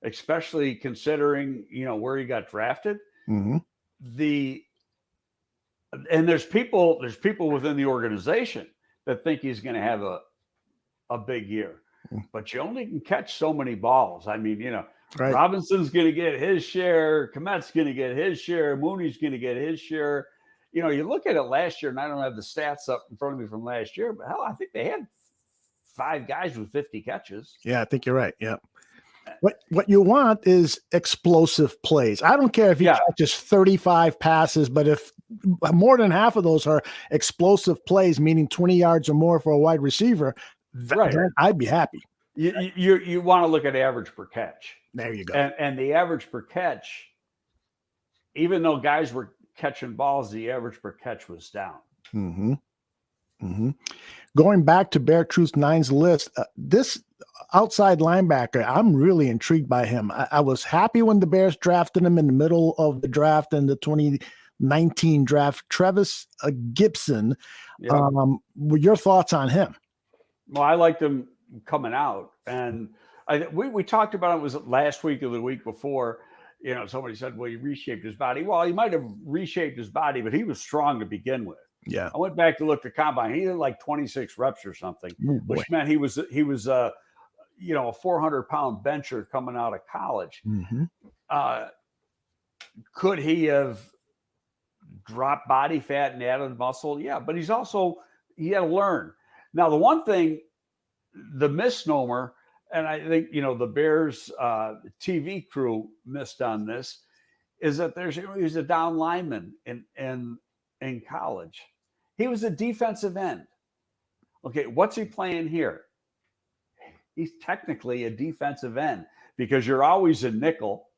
especially considering where he got drafted. And there's people within the organization that think he's going to have a big year, but you only can catch so many balls. I mean, right. Robinson's going to get his share, Kmet's going to get his share, Mooney's going to get his share. You look at it last year, and I don't have the stats up in front of me from last year, but hell, I think they had 5 guys with 50 catches. Yeah, I think you're right. Yeah. What you want is explosive plays. I don't care if he catches 35 passes, but if more than half of those are explosive plays, meaning 20 yards or more for a wide receiver, then I'd be happy. You want to look at average per catch. There you go. And the average per catch, even though guys were catching balls, the average per catch was down. Going back to Bear Truth 9's list, this outside linebacker, I'm really intrigued by him. I was happy when the Bears drafted him in the middle of the draft in the 2019 draft. Trevis Gibson. Your thoughts on him? Well, I liked him coming out, and we talked about it. Was it last week or the week before? Somebody said, well, he reshaped his body. Well, he might have reshaped his body, but he was strong to begin with. Yeah. I went back to look at the combine. He did like 26 reps or something, which meant he was a 400-pound bencher coming out of college. Could he have dropped body fat and added muscle? Yeah, but he had to learn. Now, the one thing, the misnomer, and I think, the Bears TV crew missed on this, is that he's a down lineman. And in college. He was a defensive end. Okay, what's he playing here? He's technically a defensive end because you're always a nickel.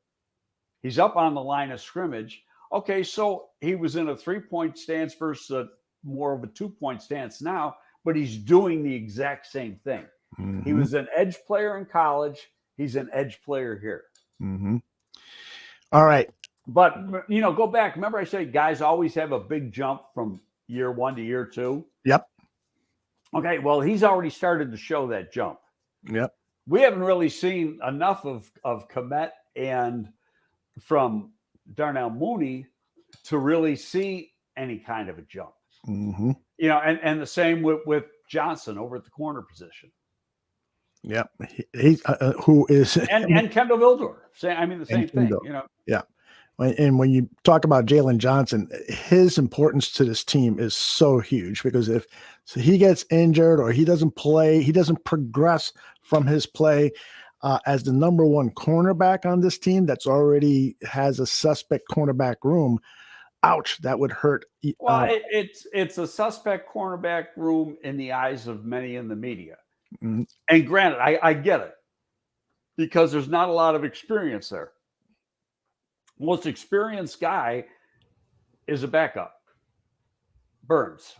He's up on the line of scrimmage. Okay, so he was in a 3-point stance versus more of a 2-point stance now, but he's doing the exact same thing. Mm-hmm. He was an edge player in college. He's an edge player here. Mm-hmm. All right. But, go back. Remember I said guys always have a big jump from year 1 to year 2? Yep. Okay, well, he's already started to show that jump. Yep. We haven't really seen enough of Kmet and from Darnell Mooney to really see any kind of a jump. Mm-hmm. And the same with Johnson over at the corner position. Yep. He who is and Kendall Vildor. The same thing. Yeah. And when you talk about Jalen Johnson, his importance to this team is so huge because if he gets injured or he doesn't play, he doesn't progress from his play as the number 1 cornerback on this team that's already has a suspect cornerback room. Ouch, that would hurt. Well, it's a suspect cornerback room in the eyes of many in the media. Mm-hmm. And granted, I get it because there's not a lot of experience there. Most experienced guy is a backup, Burns,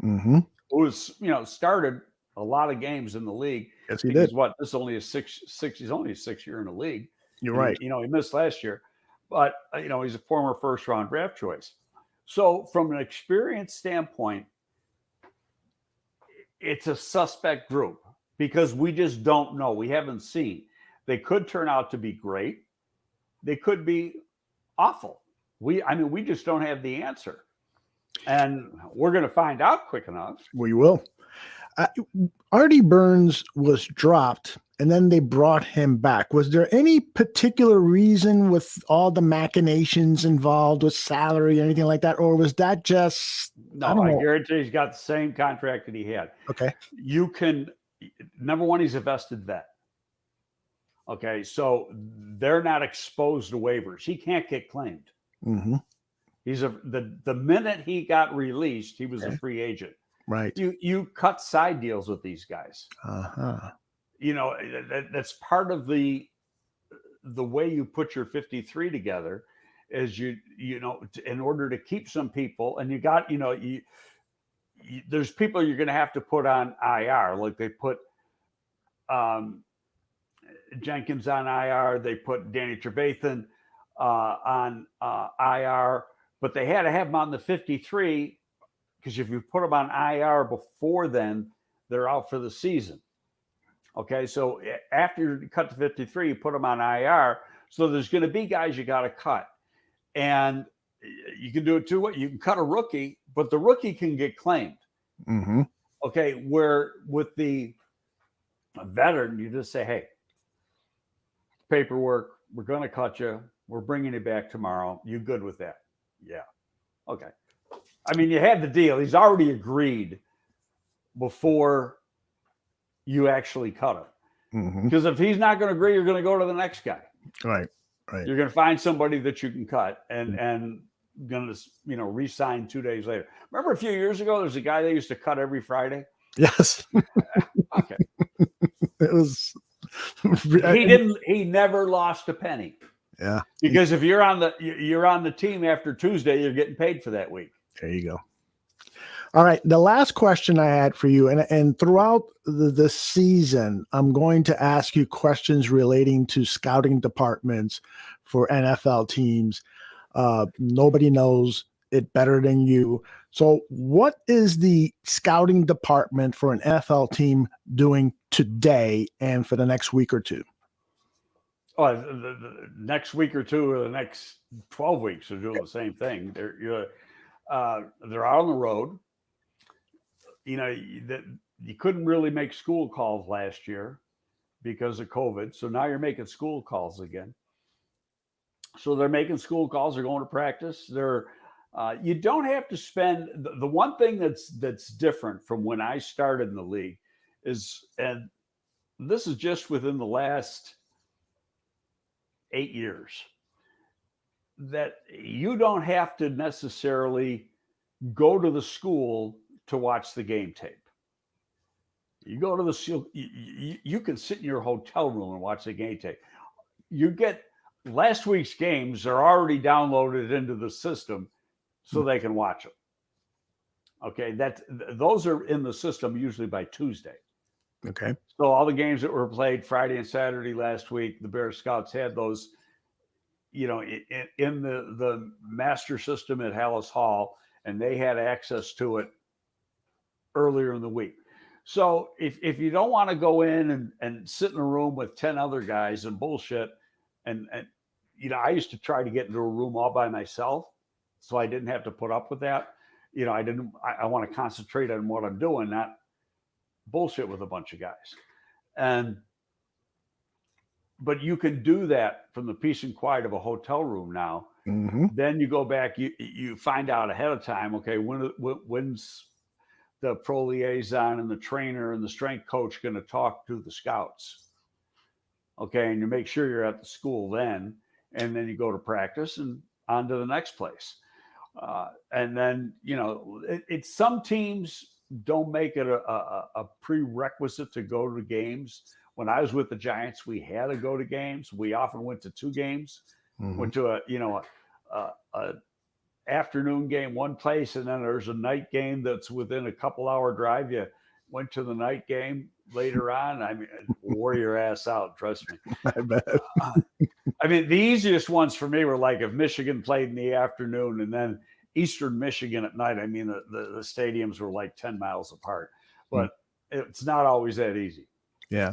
mm-hmm. who's started a lot of games in the league. Yes, he did. This is only He's only a 6th year in the league. You're right. He missed last year, but he's a former first-round draft choice. So from an experience standpoint, it's a suspect group because we just don't know. We haven't seen. They could turn out to be great. They could be awful. We just don't have the answer. And we're going to find out quick enough. We will. Artie Burns was dropped and then they brought him back. Was there any particular reason with all the machinations involved with salary or anything like that? Or was that just... No, I guarantee he's got the same contract that he had. Okay. Number 1, he's a vested vet. Okay, so they're not exposed to waivers. He can't get claimed. Mm-hmm. The minute he got released, he was a free agent. Right. You cut side deals with these guys. Uh-huh. That's part of the way you put your 53 together is in order to keep some people, and there's people you're going to have to put on IR, like they put Jenkins on IR, they put Danny Trevathan on IR, but they had to have him on the 53 because if you put them on IR before then, they're out for the season. Okay, so after you cut to 53, you put them on IR. So there's going to be guys you got to cut. And you can do it too. You can cut a rookie, but the rookie can get claimed. Mm-hmm. Okay, where with the veteran, you just say, hey, paperwork, we're going to cut you. We're bringing you back tomorrow. You good with that? Yeah. Okay. You had the deal. He's already agreed before you actually cut him. Because if he's not going to agree, you're going to go to the next guy. Right. You're going to find somebody that you can cut and going to re-sign 2 days later. Remember a few years ago, there's a guy that used to cut every Friday? Yes. Okay. It was... He never lost a penny. Yeah. Because if you're on the team after Tuesday, you're getting paid for that week. There you go. All right. The last question I had for you, and throughout the season, I'm going to ask you questions relating to scouting departments for NFL teams. Nobody knows it better than you. So what is the scouting department for an NFL team doing today and for the next week or two? Oh, the next week or two or the next 12 weeks are doing the same thing. They're out on the road. You couldn't really make school calls last year because of COVID. So now you're making school calls again. So they're making school calls. They're going to practice. You don't have to spend the one thing that's different from when I started in the league is, and this is just within the last 8 years, that you don't have to necessarily go to the school to watch the game tape. You go to the school, you can sit in your hotel room and watch the game tape. You get last week's games are already downloaded into the system so they can watch them. Okay, those are in the system usually by Tuesday. Okay. So all the games that were played Friday and Saturday last week, the Bear Scouts had those, in the master system at Hallis Hall, and they had access to it earlier in the week. So if you don't want to go in and sit in a room with 10 other guys and bullshit, and I used to try to get into a room all by myself, so I didn't have to put up with that. I want to concentrate on what I'm doing, not bullshit with a bunch of guys. But you can do that from the peace and quiet of a hotel room now. Mm-hmm. Then you go back, you find out ahead of time, okay, when's the pro liaison and the trainer and the strength coach going to talk to the scouts? Okay, and you make sure you're at the school then, and then you go to practice and on to the next place. And then, it's some teams don't make it a prerequisite to go to games. When I was with the Giants, we had to go to games. We often went to 2 games, went to a afternoon game one place, and then there's a night game that's within a couple-hour drive. You went to the night game later on. I mean, wore your ass out, trust me. I bet. The easiest ones for me were like if Michigan played in the afternoon and then Eastern Michigan at night. The stadiums were like 10 miles apart, but it's not always that easy. Yeah.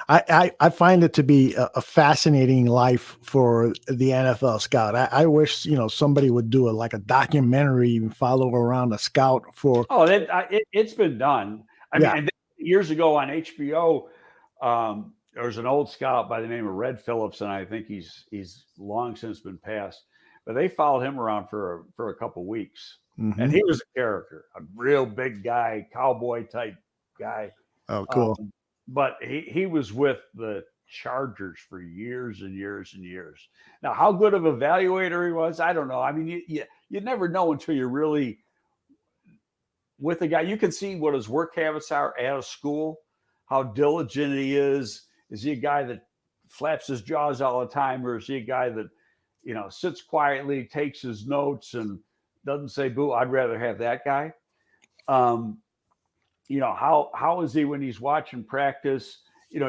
I find it to be a fascinating life for the NFL scout. I wish, somebody would do like a documentary and follow around a scout for. Oh, it's been done. I mean, years ago on HBO, there was an old scout by the name of Red Phillips, and I think he's long since been passed, but they followed him around for a couple of weeks. Mm-hmm. And he was a character, a real big guy, cowboy type guy. Oh, cool. But he was with the Chargers for years and years and years. Now, how good of an evaluator he was, I don't know. I mean, you never know until you're really with a guy. You can see what his work habits are at a school, how diligent he is. Is he a guy that flaps his jaws all the time, or is he a guy that, sits quietly, takes his notes, and doesn't say boo? I'd rather have that guy. How is he when he's watching practice?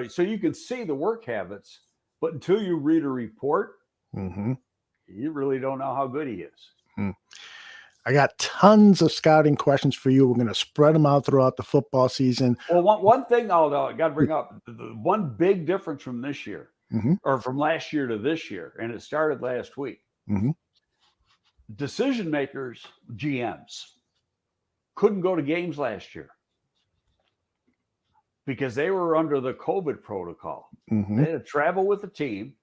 So you can see the work habits, but until you read a report, you really don't know how good he is. I got tons of scouting questions for you. We're going to spread them out throughout the football season. Well, one thing I got to bring up, the one big difference from this year, or from last year to this year, and it started last week. Decision makers, GMs, couldn't go to games last year because they were under the COVID protocol. They had to travel with the team,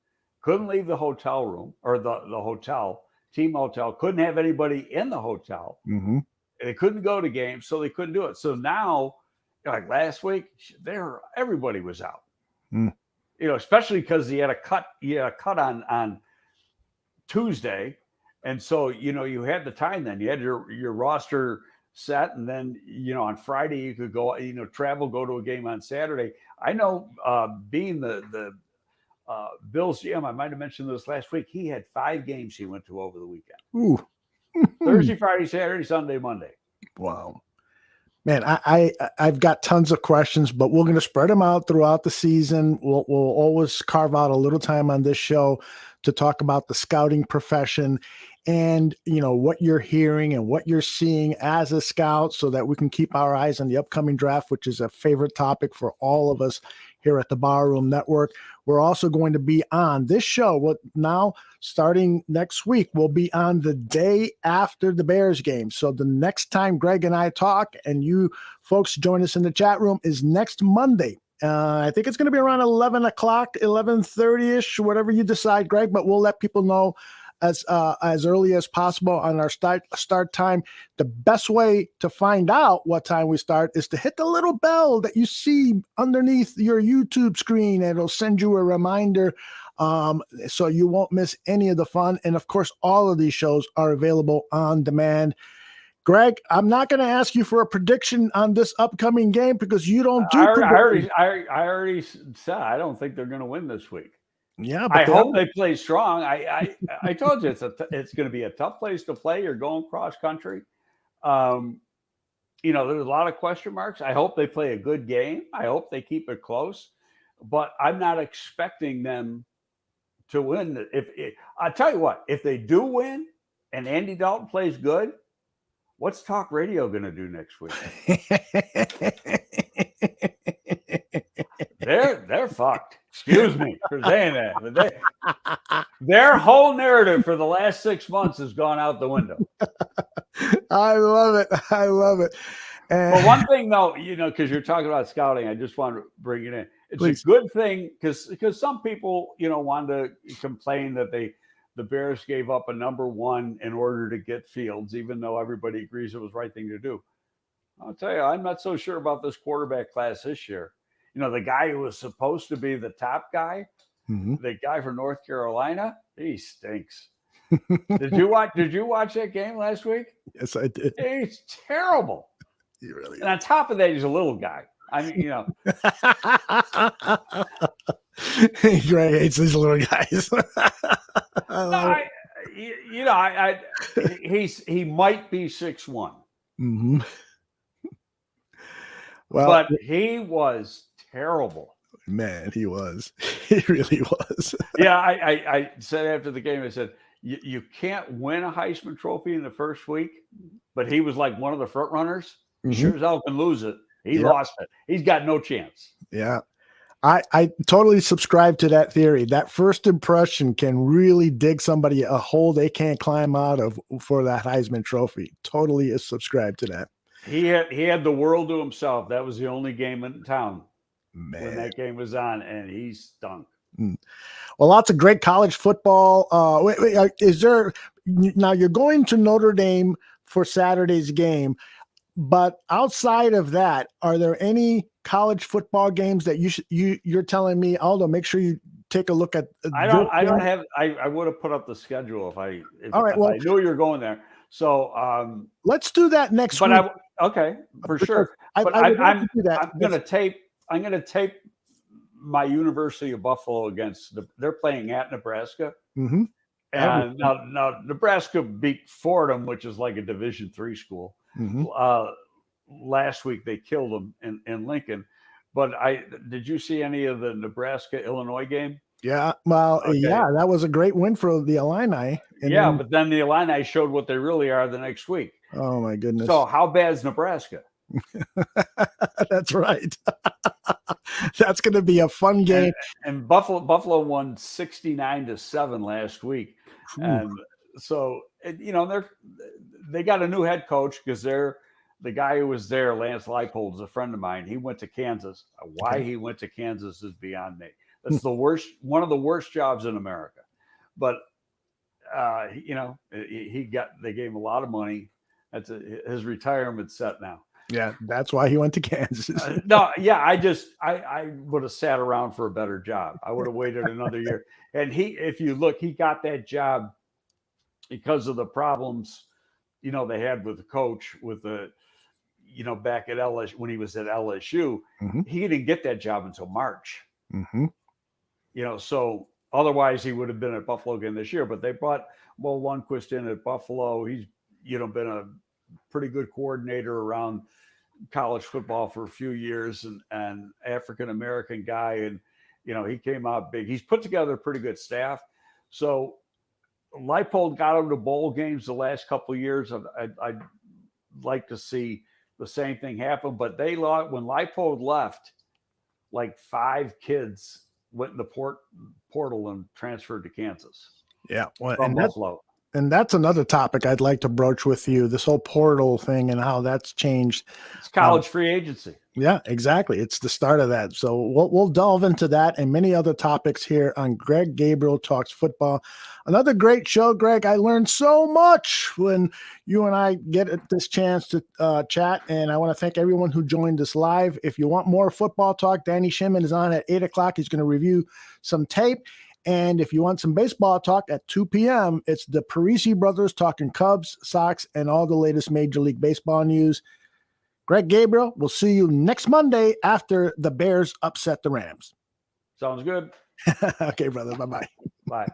couldn't leave the hotel room or the hotel, team hotel, couldn't have anybody in the hotel. They couldn't go to games, so they couldn't do it. So now, like last week, everybody was out. Especially because he had a cut on Tuesday. And so, you had the time then. You had your roster set, and then on Friday you could go travel, go to a game on Saturday. I know being the Bills GM, I might have mentioned this last week, he had 5 games he went to over the weekend. Ooh. Thursday, Friday, Saturday, Sunday, Monday. Wow, man, I've got tons of questions, but we're going to spread them out throughout the season. We'll always carve out a little time on this show to talk about the scouting profession and what you're hearing and what you're seeing as a scout, so that we can keep our eyes on the upcoming draft, which is a favorite topic for all of us here at the Barroom Network. We're also going to be on this show now starting next week. We'll be on the day after the Bears game. So the next time Greg and I talk and you folks join us in the chat room is next Monday. I think it's going to be around 11 o'clock, 11:30-ish, whatever you decide, Greg, but we'll let people know as early as possible on our start time. The best way to find out what time we start is to hit the little bell that you see underneath your YouTube screen. It'll send you a reminder so you won't miss any of the fun. And of course, all of these shows are available on demand. Greg, I'm not going to ask you for a prediction on this upcoming game because you don't do I already said I don't think they're going to win this week. Yeah, but I hope they play strong. I told you it's going to be a tough place to play. You're going cross country. There's a lot of question marks. I hope they play a good game. I hope they keep it close, but I'm not expecting them to win. I'll tell you what, if they do win and Andy Dalton plays good, what's talk radio going to do next week? They're fucked. Excuse me for saying that. But their whole narrative for the last 6 months has gone out the window. I love it. I love it. But one thing, though, because you're talking about scouting, I just want to bring it in. It's a good thing because some people, wanted to complain that the Bears gave up a number one in order to get Fields, even though everybody agrees it was the right thing to do. I'll tell you, I'm not so sure about this quarterback class this year. The guy who was supposed to be the top guy, the guy from North Carolina, he stinks. Did you watch that game last week? Yes, I did. He's terrible. He really and on top of that, he's a little guy. I mean, Greg hates these little guys. He might be 6'1". Mm-hmm. Well, but he was terrible. Man, he was. He really was. Yeah, I said after the game, I said, you can't win a Heisman Trophy in the first week, but he was like one of the front runners. Mm-hmm. Sure as hell can lose it. He lost it. He's got no chance. Yeah. I totally subscribe to that theory. That first impression can really dig somebody a hole they can't climb out of for that Heisman Trophy. Totally is subscribed to that. He had the world to himself. That was the only game in town when that game was on, and he stunk. Well, lots of great college football. Is there now? You're going to Notre Dame for Saturday's game, but outside of that, are there any college football games that you're telling me, Aldo? Make sure you take a look at. I don't have. I would have put up the schedule if I knew you were going there. So let's do that next week. Okay, for sure. I'm going to tape my University of Buffalo against they're playing at Nebraska. Mm-hmm. And now Nebraska beat Fordham, which is like a Division III school. Mm-hmm. Last week they killed them in Lincoln. But did you see any of the Nebraska-Illinois game? Yeah, well, okay. Yeah, that was a great win for the Illini. But then the Illini showed what they really are the next week. Oh, my goodness. So how bad is Nebraska? That's right. That's going to be a fun game. And Buffalo won 69-7 last week. And so, they got a new head coach because the guy who was there, Lance Leipold, is a friend of mine. He went to Kansas. Why he went to Kansas is beyond me. That's one of the worst jobs in America. But, they gave him a lot of money. His retirement's set now. Yeah, that's why he went to Kansas. I would have sat around for a better job. I would have waited another year. And if you look, he got that job because of the problems, they had with the coach back at LSU when he was at LSU. Mm-hmm. He didn't get that job until March. Mm-hmm. So otherwise he would have been at Buffalo again this year. But they brought Mo Lundquist in at Buffalo. He's been a pretty good coordinator around college football for a few years and African-American guy. And, he came out big. He's put together a pretty good staff. So Leipold got him to bowl games the last couple of years. I'd like to see the same thing happen, but when Leipold left, like 5 kids went in the portal and transferred to Kansas. Yeah. Well, from Buffalo. And that's another topic I'd like to broach with you, this whole portal thing and how that's changed. It's college free agency. Yeah, exactly. It's the start of that. So we'll delve into that and many other topics here on Greg Gabriel Talks Football. Another great show, Greg. I learned so much when you and I get this chance to chat, and I want to thank everyone who joined us live. If you want more football talk, Danny Shimon is on at 8 o'clock. He's going to review some tape. And if you want some baseball talk at 2 p.m., it's the Parisi brothers talking Cubs, Sox, and all the latest Major League Baseball news. Greg, Gabriel, we'll see you next Monday after the Bears upset the Rams. Sounds good. Okay, brother. Bye-bye. Bye.